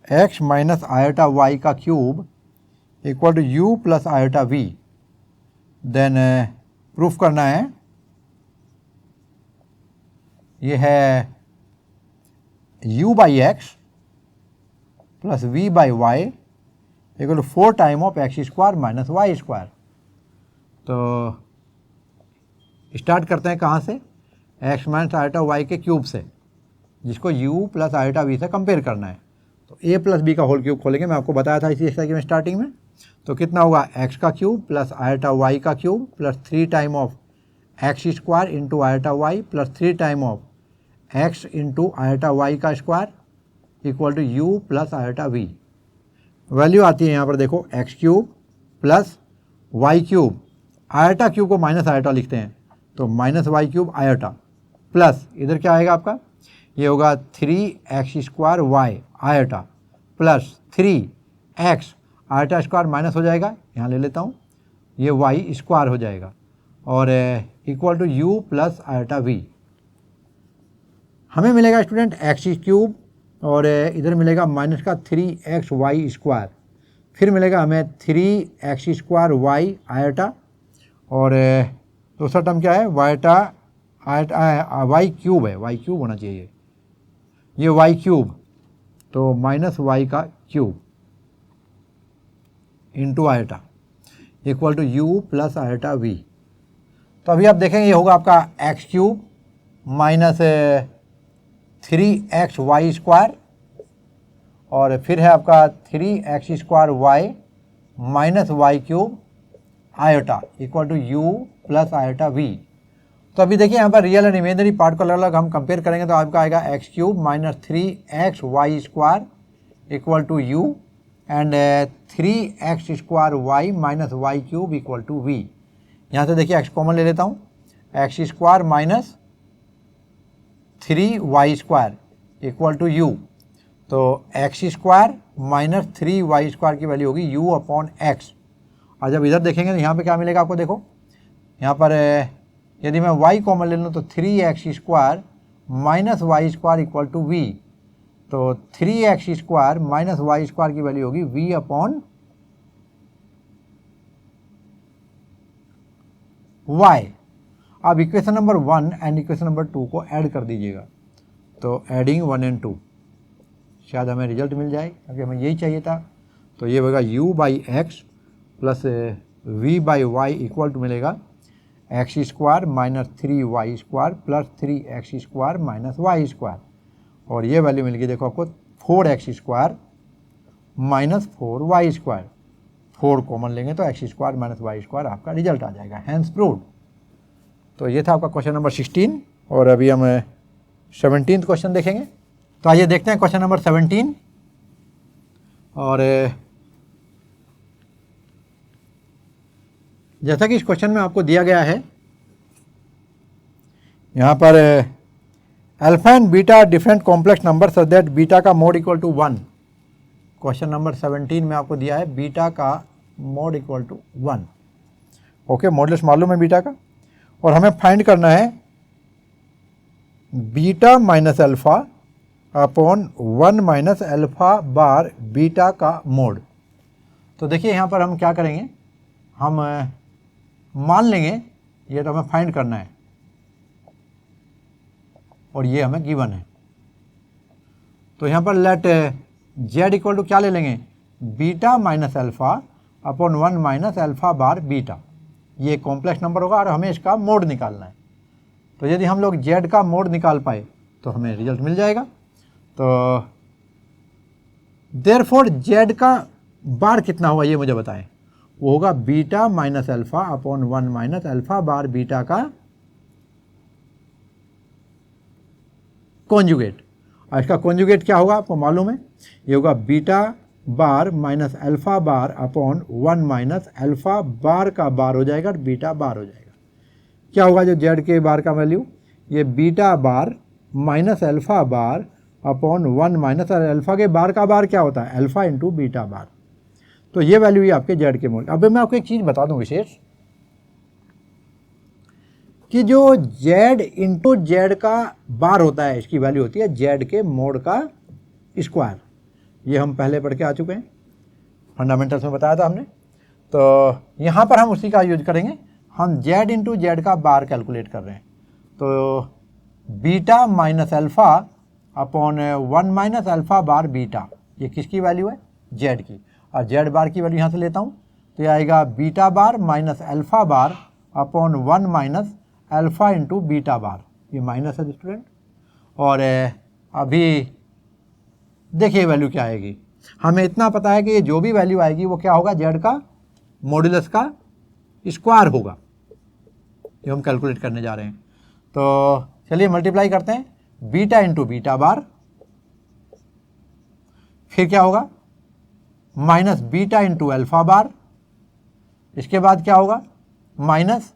x माइनस आयोटा वाई का cube equal to U plus iota V, then proof करना है, ये है u by x plus v by Y equal to 4 time of x square minus Y square. तो स्टार्ट करते हैं कहाँ से, x माइनस आयोटा वाई के क्यूब से, जिसको u प्लस आयोटा v से कंपेयर करना है। तो a प्लस b का होल क्यूब खोलेंगे, मैं आपको बताया था इसी एक्सरसाइज में स्टार्टिंग में। तो कितना होगा, x का क्यूब प्लस आयोटा y का cube plus 3 time of x square into iota y plus 3 time of x into iota Y का square equal to u plus iota v। Value आती है यहाँ पर देखो, x cube plus y cube, iota cube को माइनस आयोटा लिखते हैं, तो minus Y cube iota plus इधर क्या आएगा आपका, ये होगा 3x square y iota plus 3x iota square minus हो जाएगा, यहाँ ले लेता हूँ, ये y स्क्वायर हो जाएगा और equal to u plus iota v। हमें मिलेगा स्टूडेंट एक्स क्यूब और इधर मिलेगा माइनस का 3x वाई स्क्वायर, फिर मिलेगा हमें 3x स्क्वायर वाई आयोटा और दूसरा टर्म क्या है, वाईटा आयोटा वाई क्यूब है, वाई क्यूब होना चाहिए, ये वाई क्यूब, तो माइनस वाई का cube into iota equal to U plus iota V. तो अभी आप देखेंगे ये होगा आपका X cube minus 3x Y square और फिर है आपका 3x square Y minus Y cube iota equal to U plus iota V. तो अभी देखिए यहाँ पर रियल एंड इमेजिनरी पार्ट को अलग अलग हम कंपेयर करेंगे, तो आपका आएगा x cube minus 3x Y square equal to u and 3x square Y minus Y cube equal to v. यहाँ से देखिए x कॉमन ले लेता हूँ, x square minus 3y square equal to u, तो x square minus 3y square की वैल्यू होगी u अपॉन एक्स। और जब इधर देखेंगे तो यहाँ पे क्या मिलेगा आपको, देखो यहाँ पर यदि मैं y कॉमन ले लूँ तो 3x square minus Y square equal to v, तो 3x square minus Y square की वैल्यू होगी v अपॉन y। अब equation number 1 and equation number 2 को ऐड कर दीजिएगा, तो एडिंग 1 एंड 2 शायद हमें रिजल्ट मिल जाए, क्योंकि हमें यही चाहिए था। तो ये होगा u by x plus v by Y equal to मिलेगा x square minus 3y square plus 3x square minus Y square, और ये वैल्यू मिल गई देखो आपको 4x square minus 4y square, 4 common लेंगे तो x square minus Y square आपका रिजल्ट आ जाएगा, हैंस प्रूव्ड। तो ये था आपका क्वेश्चन नंबर 16 और अभी हम 17th क्वेश्चन देखेंगे। तो आइए देखते हैं क्वेश्चन नंबर 17 और जैसा कि इस क्वेश्चन में आपको दिया गया है, यहाँ पर alpha and beta different complex number such that beta का mod equal to 1। Question number 17 में आपको दिया है बीटा का mod equal to 1। Okay, modulus मालूम है बीटा का, और हमें फाइंड करना है beta minus alpha upon 1 minus alpha bar beta का मोड। तो देखिए यहाँ पर हम क्या करेंगे, हम मान लेंगे ये तो हमें फाइंड करना है और ये हमें गिवन है। तो यहाँ पर लेट z इक्वल टू क्या ले लेंगे, beta minus alpha upon 1 minus alpha bar beta, ये कॉम्प्लेक्स नंबर होगा और हमें इसका मोड निकालना है। तो यदि हम लोग z का मोड निकाल पाए तो हमें रिजल्ट मिल जाएगा। तो देयरफॉर z का बार कितना होगा ये मुझे बताएं, वो होगा beta minus alpha upon 1 minus alpha bar beta का कॉन्जुगेट। और इसका कॉन्जुगेट क्या होगा आपको मालूम है, ये होगा beta bar minus alpha bar upon 1 minus alpha bar का बार हो जाएगा और बीटा बार हो जाएगा। क्या होगा जो जेड के बार का वैल्यू, ये beta bar minus alpha bar upon 1 minus alpha के बार का बार क्या होता है, अल्फ़ा इंटू बीटा बार। तो ये वैल्यू ही आपके जेड के मोड। अब मैं आपको एक चीज़ बता दूं विशेष, कि जो z इंटू जेड का बार होता है, इसकी वैल्यू होती है z के मोड का स्क्वायर। ये हम पहले पढ़ के आ चुके हैं, फंडामेंटल्स में बताया था हमने। तो यहाँ पर हम उसी का यूज करेंगे। हम z इंटू जेड का बार कैलकुलेट कर रहे हैं, तो beta minus alpha upon 1 minus alpha bar beta, ये किसकी वैल्यू है, z की। और z बार की वैल्यू यहाँ से लेता हूँ, तो ये आएगा beta bar minus alpha bar upon 1 minus alpha into beta bar. ये माइनस है स्टूडेंट। और अभी देखिए वैल्यू क्या आएगी। हमें इतना पता है कि ये जो भी वैल्यू आएगी वो क्या होगा, z का मॉड्यूलस का स्क्वायर होगा। ये हम कैलकुलेट करने जा रहे हैं। तो चलिए मल्टीप्लाई करते हैं, बीटा इंटू बीटा बार, फिर क्या होगा minus beta into alpha bar, इसके बाद क्या होगा minus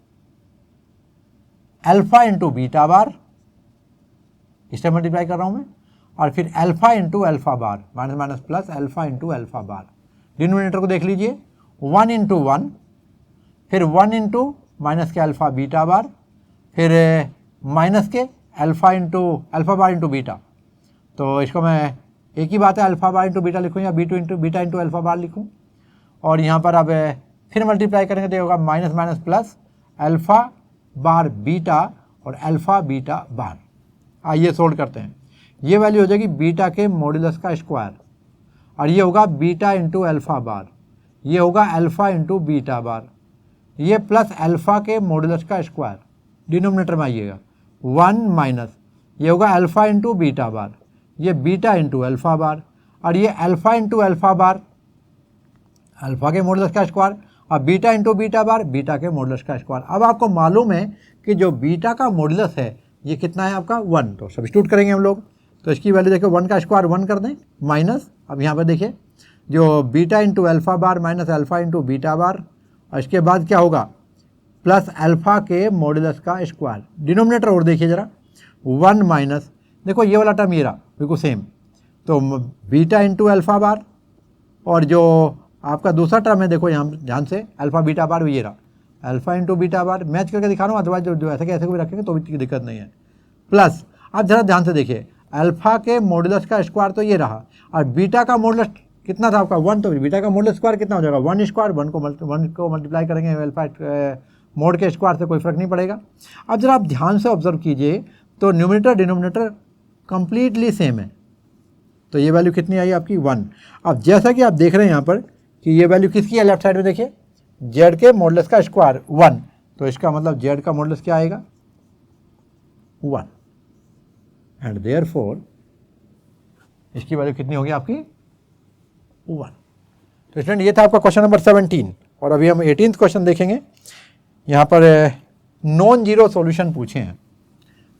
alpha into beta bar, इससे मल्टीप्लाई कर रहा हूँ मैं, और फिर alpha into alpha bar, minus minus plus alpha into alpha bar. Denominator को देख लीजिए, 1 इंटू 1, फिर 1 इंटू माइनस के अल्फ़ा बीटा बार, फिर माइनस के अल्फ़ा बार इंटू बीटा। तो इसको मैं एक ही बात है, अल्फ़ा बार इंटू बीटा लिखूँ या बीटा इंटू अल्फ़ा बार लिखूँ। और यहाँ पर अब फिर मल्टीप्लाई करेंगे तो होगा minus minus plus alpha bar beta और अल्फ़ा बीटा बार। आइए सोल्व करते हैं। ये वैल्यू हो जाएगी बीटा के मॉड्यूलस का स्क्वायर, और ये होगा बीटा इंटू अल्फ़ा बार, ये होगा अल्फ़ा इंटू बीटा बार, ये प्लस अल्फ़ा के मॉड्यूलस का स्क्वायर। डिनोमिनेटर में आइएगा 1 माइनस, ये होगा अल्फ़ा इंटू बीटा बार, ये बीटा इंटू अल्फ़ा बार, और ये अल्फ़ा इंटू अल्फ़ा बार अल्फ़ा के मॉड्यूलस का स्क्वायर, और बीटा इंटू बीटा बार बीटा के मॉड्यूलस का स्क्वायर। अब आपको मालूम है कि जो बीटा का मॉड्यूलस है ये कितना है आपका 1, तो सब्स्टिट्यूट करेंगे हम लोग। तो इसकी वैल्यू देखो 1 का स्क्वायर 1 कर दें, माइनस अब यहाँ पर देखिए जो beta into alpha bar minus alpha into beta बार, और इसके बाद क्या होगा प्लस अल्फ़ा के मॉड्यूलस का स्क्वायर। डिनोमिनेटर और देखिए ज़रा, 1 माइनस, देखो ये वाला टर्म ये रहा बिल्कुल सेम, तो बीटा इंटू अल्फ़ा बार, और जो आपका दूसरा टर्म है देखो यहाँ ध्यान से अल्फ़ा बीटा बार भी ये रहा, अल्फ़ा इंटू बीटा बार मैच करके दिखा रहा हूँ, अदरवाइज जो ऐसे के ऐसे को भी रखेंगे तो भी दिक्कत नहीं है। प्लस अब ज़रा ध्यान से देखिए, अल्फ़ा के मॉड्यूलस का स्क्वायर तो ये रहा, और बीटा का मॉड्यूलस कितना था आपका 1, तो बीटा का मॉड्यूलस स्क्वायर कितना हो जाएगा 1 स्क्वायर, 1 को मल्टीप्लाई करेंगे अल्फ़ा मोड के स्क्वायर से कोई फ़र्क नहीं पड़ेगा। अब जरा आप ध्यान से ऑब्जर्व कीजिए तो न्यूमरेटर डिनोमिनेटर कंप्लीटली सेम है, तो ये वैल्यू कितनी आई आपकी 1। अब जैसा कि आप देख रहे हैं यहाँ पर कि ये वैल्यू किसकी है, लेफ्ट साइड में देखिए जेड के मॉडुलस का स्क्वायर 1, तो इसका मतलब जेड का मॉडुलस क्या आएगा 1, एंड देयरफॉर इसकी वैल्यू कितनी होगी आपकी 1। तो स्टूडेंट ये था आपका क्वेश्चन नंबर 17, और अभी हम 18th क्वेश्चन देखेंगे। यहाँ पर नॉन जीरो सॉल्यूशन पूछे हैं।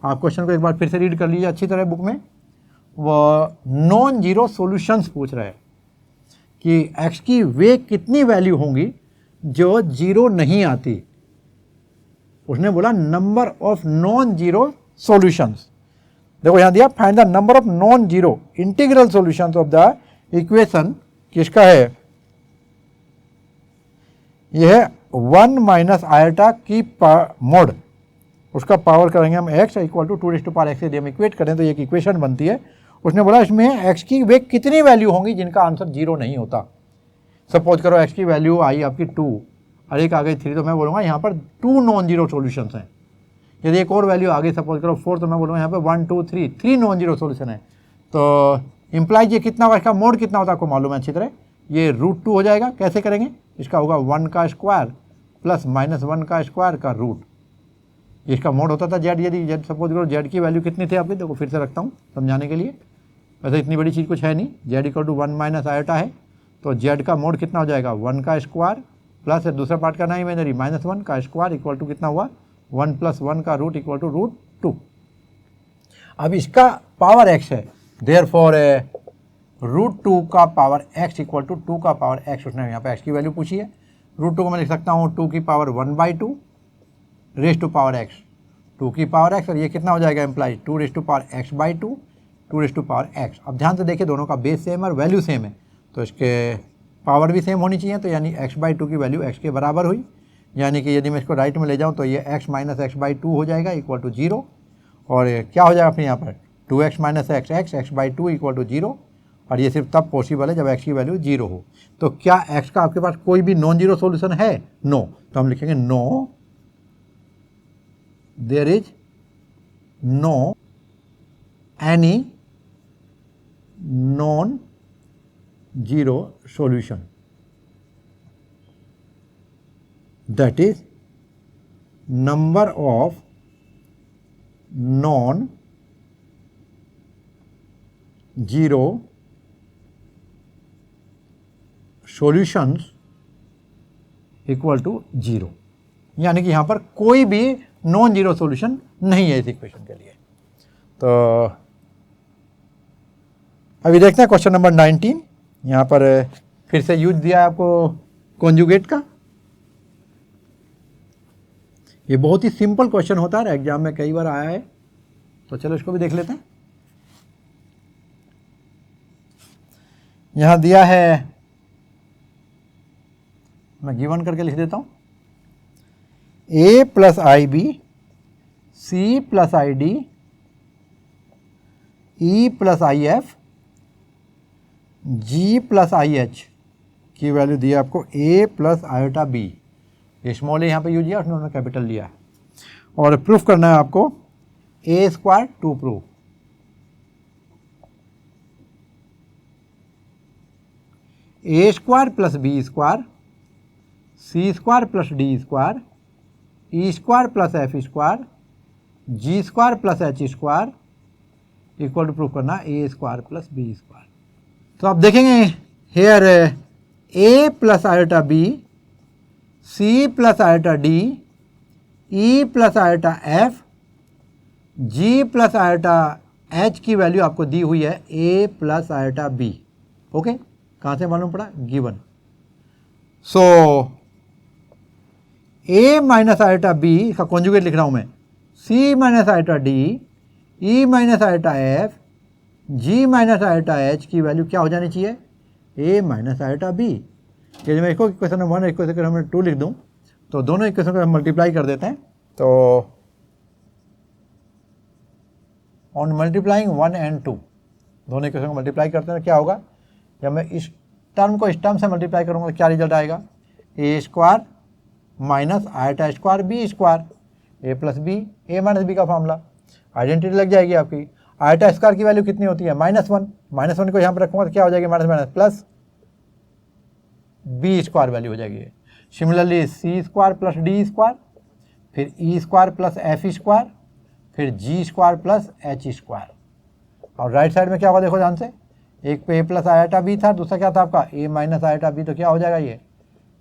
आप क्वेश्चन को एक बार फिर से रीड कर लीजिए अच्छी तरह बुक में। वो नॉन जीरो सॉल्यूशंस पूछ रहे हैं कि एक्स की वे कितनी वैल्यू होंगी जो जीरो नहीं आती। उसने बोला number of non zero solutions. देखो यहाँ दिया find the number of non zero integral solutions of the equation, किसका है यह है 1 माइनस आयटा की मोड, उसका पावर करेंगे हम x इक्वल टू 2x यदि हम इक्वेट करें तो एक इक्वेशन बनती है। उसने बोला इसमें x की वे कितनी वैल्यू होंगी जिनका आंसर जीरो नहीं होता। सपोज करो x की वैल्यू आई आपकी 2 और एक आ गई 3, तो मैं बोलूँगा यहाँ पर 2 नॉन जीरो सोल्यूशंस हैं। यदि एक और वैल्यू आ गई सपोज करो 4, तो मैं बोलूँगा यहाँ पर 1 2 3 नॉन जीरो सोल्यूशन है। तो इम्प्लाइज ये कितना होगा, इसका मोड कितना होता है आपको मालूम है अच्छी तरह, ये √2 हो जाएगा। कैसे करेंगे, इसका होगा 1 का स्क्वायर प्लस -1 का स्क्वायर का रूट। इसका मोड होता था जेड। यदि जेड सपोज करो जेड की वैल्यू कितनी थी आपकी, देखो फिर से रखता हूँ समझाने के लिए, वैसे इतनी बड़ी चीज़ कुछ है नहीं। Z equal to 1 minus iota है, तो जेड का मोड कितना हो जाएगा 1 का स्क्वायर प्लस दूसरा पार्ट का ना इमेजरी -1 का स्क्वायर इक्वल टू कितना हुआ 1 + 1 का रूट इक्वल टू √2। अब इसका पावर x है, देयरफॉर √2 का पावर x इक्वल टू 2 का पावर x। उसने यहाँ पे x की वैल्यू पूछी है। √2 को मैं लिख सकता हूँ 2 की power 1/2 raise to power x, 2 की पावर x, और ये कितना हो जाएगा implies 2 raise to power x/2 2 raise to power x। अब ध्यान से देखिए दोनों का बेस सेम और वैल्यू सेम है, तो इसके पावर भी सेम होनी चाहिए, तो यानी x/2 की वैल्यू x के बराबर हुई। यानी कि यदि मैं इसको राइट में ले जाऊँ तो ये x minus X by to हो जाएगा इक्वल टू 0, और क्या हो जाएगा अपने यहाँ पर 2x minus X by two equal to 0, और ये सिर्फ तब पॉसिबल है जब x की वैल्यू 0 हो। तो क्या x का आपके पास कोई भी नॉन जीरो सोल्यूशन है? नो। तो हम लिखेंगे no, there is no any non zero solution, that is number of non zero solutions equal to 0। यानी कि यहाँ पर कोई भी नॉन जीरो सॉल्यूशन नहीं है इस इक्वेशन के लिए। तो अभी देखते हैं क्वेश्चन नंबर 19। यहाँ पर फिर से यूज दिया है आपको कॉन्जुगेट का। ये बहुत ही सिंपल क्वेश्चन होता है, एग्जाम में कई बार आया है, तो चलो इसको भी देख लेते हैं। यहाँ दिया है, मैं गिवन करके लिख देता हूँ, a plus i b, C plus i d, E plus i f, ji plus i h की वैल्यू दी है आपको a plus iota b. Small a यहाँ पे यूज किया, उन्होंने कैपिटल लिया है, और प्रूफ करना है आपको a square to proof a square plus B square, C square plus D square, E square plus F square, G square plus H square equal to proof करना a square plus B square. तो आप देखेंगे here a plus iota B, C plus iota D, E plus iota F, ji plus iota H की वैल्यू आपको दी हुई है a plus iota B. Okay, कहाँ से मालूम पड़ा? Given. So a minus iota B का कॉन्जुगेट लिख रहा हूँ मैं, c minus iota D, E minus iota F, G minus iota H की वैल्यू क्या हो जानी चाहिए? a minus iota B. यदि मैं इसको इक्वेशन नंबर 1 इक्वेशन नंबर 2 लिख दूँ तो दोनों इक्वेशन को हम मल्टीप्लाई कर देते हैं। तो ऑन मल्टीप्लाइंग 1 and 2 दोनों इक्वेशन को मल्टीप्लाई करते हैं, क्या होगा? जब मैं इस टर्म को इस टर्म से मल्टीप्लाई करूँगा तो क्या रिजल्ट आएगा? a square minus iota square B square, a plus B, a minus B का फॉर्मूला, आइडेंटिटी लग जाएगी आपकी। आयोटा स्क्वायर की वैल्यू कितनी होती है? -1, -1 को यहाँ पर रखूँगा तो क्या हो जाएगी? Minus minus plus B square value हो जाएगी। Similarly C square plus D square, फिर E square plus F square, फिर G square plus H square, और राइट साइड में क्या होगा देखो ध्यान से, एक पे a प्लस आयोटा बी था, दूसरा क्या था आपका a माइनस आयोटा बी, तो क्या हो जाएगा ये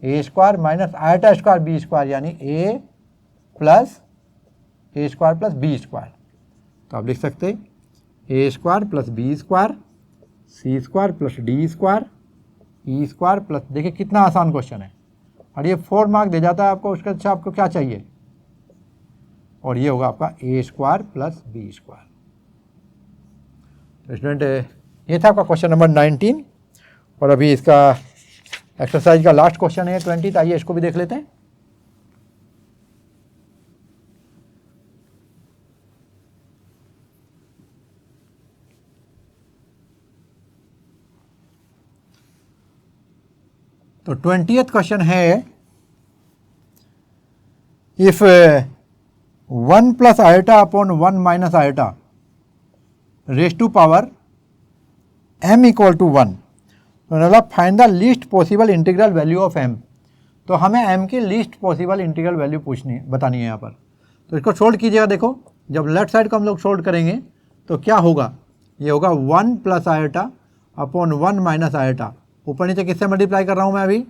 a square minus iota square B square, यानी a plus a square plus B square. तो आप लिख सकते हैं a square plus B square, C square plus D square, E square plus, देखिए कितना आसान क्वेश्चन है, और ये 4 मार्क दे जाता है आपको। उसके अच्छा आपको क्या चाहिए? और ये होगा आपका a square plus B square. Student ये था आपका क्वेश्चन नंबर 19, और अभी इसका एक्सरसाइज का लास्ट क्वेश्चन है 20। आइए इसको भी देख लेते हैं। तो 20th क्वेश्चन है, if 1 plus iota upon 1 minus iota raise to power m equal to 1, तो मतलब find the least possible integral value of m। तो हमें m की लीस्ट पॉसिबल इंटीग्रल वैल्यू बतानी है यहाँ पर। तो इसको सोल्व कीजिएगा। देखो जब लेफ्ट साइड को हम लोग सोल्व करेंगे तो क्या होगा? ये होगा 1 plus iota upon 1 minus iota, ऊपर नीचे किससे मल्टीप्लाई कर रहा हूँ मैं? अभी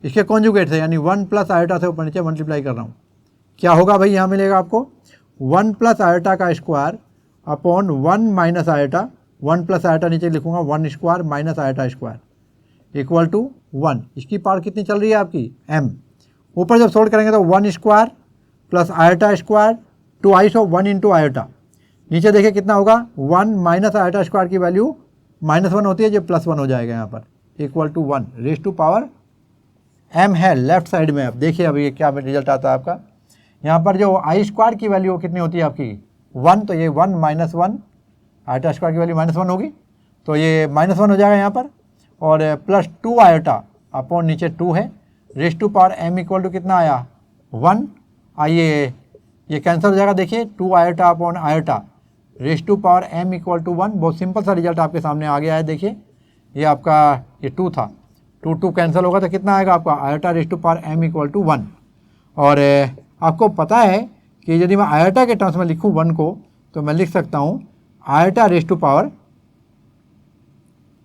इसके कॉन्जुगेट से, यानी 1 प्लस आयोटा से ऊपर नीचे मल्टीप्लाई कर रहा हूँ। क्या होगा भाई? यहाँ मिलेगा आपको 1 प्लस आयोटा का square upon 1 minus iota, 1 plus iota नीचे लिखूंगा 1 square minus iota square equal to 1। इसकी पावर कितनी चल रही है आपकी? m। ऊपर जब सोल्व करेंगे तो 1 square plus iota square twice of 1 into iota, नीचे देखिए कितना होगा? 1 माइनस आयोटा स्क्वायर की वैल्यू -1 होती है, जो +1 हो जाएगा यहाँ पर, equal to 1 raise to power m है लेफ्ट साइड में। अब देखिए अब ये क्या रिजल्ट आता है आपका, यहाँ पर जो आई स्क्वायर की वैल्यू कितनी होती है आपकी 1, तो ये 1 माइनस 1, आयोटा स्क्वायर की वैल्यू -1 होगी, तो ये -1 हो जाएगा यहाँ पर, और प्लस 2 आयोटा अपॉन नीचे 2 है, raise to power m equal to कितना आया 1। आइए ये कैंसिल हो जाएगा, देखिए 2 iota upon iota raise to power m equal to 1। बहुत सिंपल सा रिजल्ट आपके सामने आ गया है। देखिए ये आपका ये 2 था, 2 कैंसिल होगा तो कितना आएगा आपका iota raise to power m equal to 1। और आपको पता है कि यदि मैं आयोटा के टर्म्स में लिखूँ 1 को, तो मैं लिख सकता हूँ आयोटा रेज़ टू पावर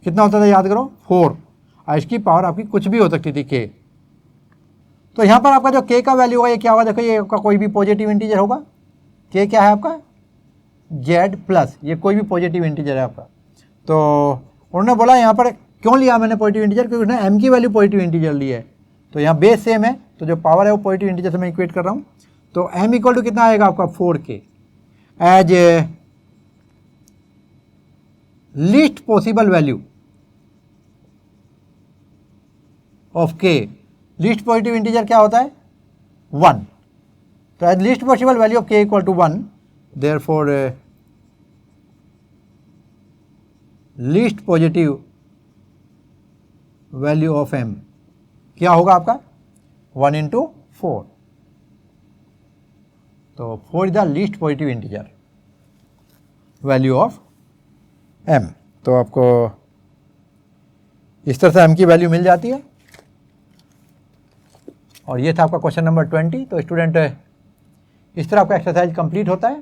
कितना होता था याद करो 4, और इसकी पावर आपकी कुछ भी हो सकती थी k। तो यहाँ पर आपका जो k का वैल्यू होगा ये क्या होगा, देखो ये आपका कोई भी पॉजिटिव इंटीजर होगा, k क्या है आपका z प्लस, ये कोई भी पॉजिटिव इंटीजर है आपका। तो उन्होंने बोला यहाँ पर क्यों लिया मैंने पॉजिटिव इंटीजर, क्योंकि उसने m की वैल्यू पॉजिटिव इंटीजर ली है, तो यहाँ बेस सेम है, तो जो पावर है वो पॉजिटिव इंटीजर से मैं इक्वेट कर रहा हूँ। तो m इक्वल टू कितना आएगा आपका 4k as least possible value of k। Least positive integer क्या होता है 1, तो as least possible value of k equal to 1, therefore least positive value of m क्या होगा आपका 1 इंटू 4, तो 4 is the least positive integer value of m। तो आपको इस तरह से m की वैल्यू मिल जाती है। और ये था आपका क्वेश्चन नंबर 20। तो स्टूडेंट इस तरह आपका एक्सरसाइज कंप्लीट होता है,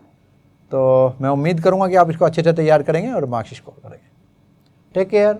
तो मैं उम्मीद करूंगा कि आप इसको अच्छे से तैयार करेंगे और मार्क्स स्कोर करेंगे। Take care.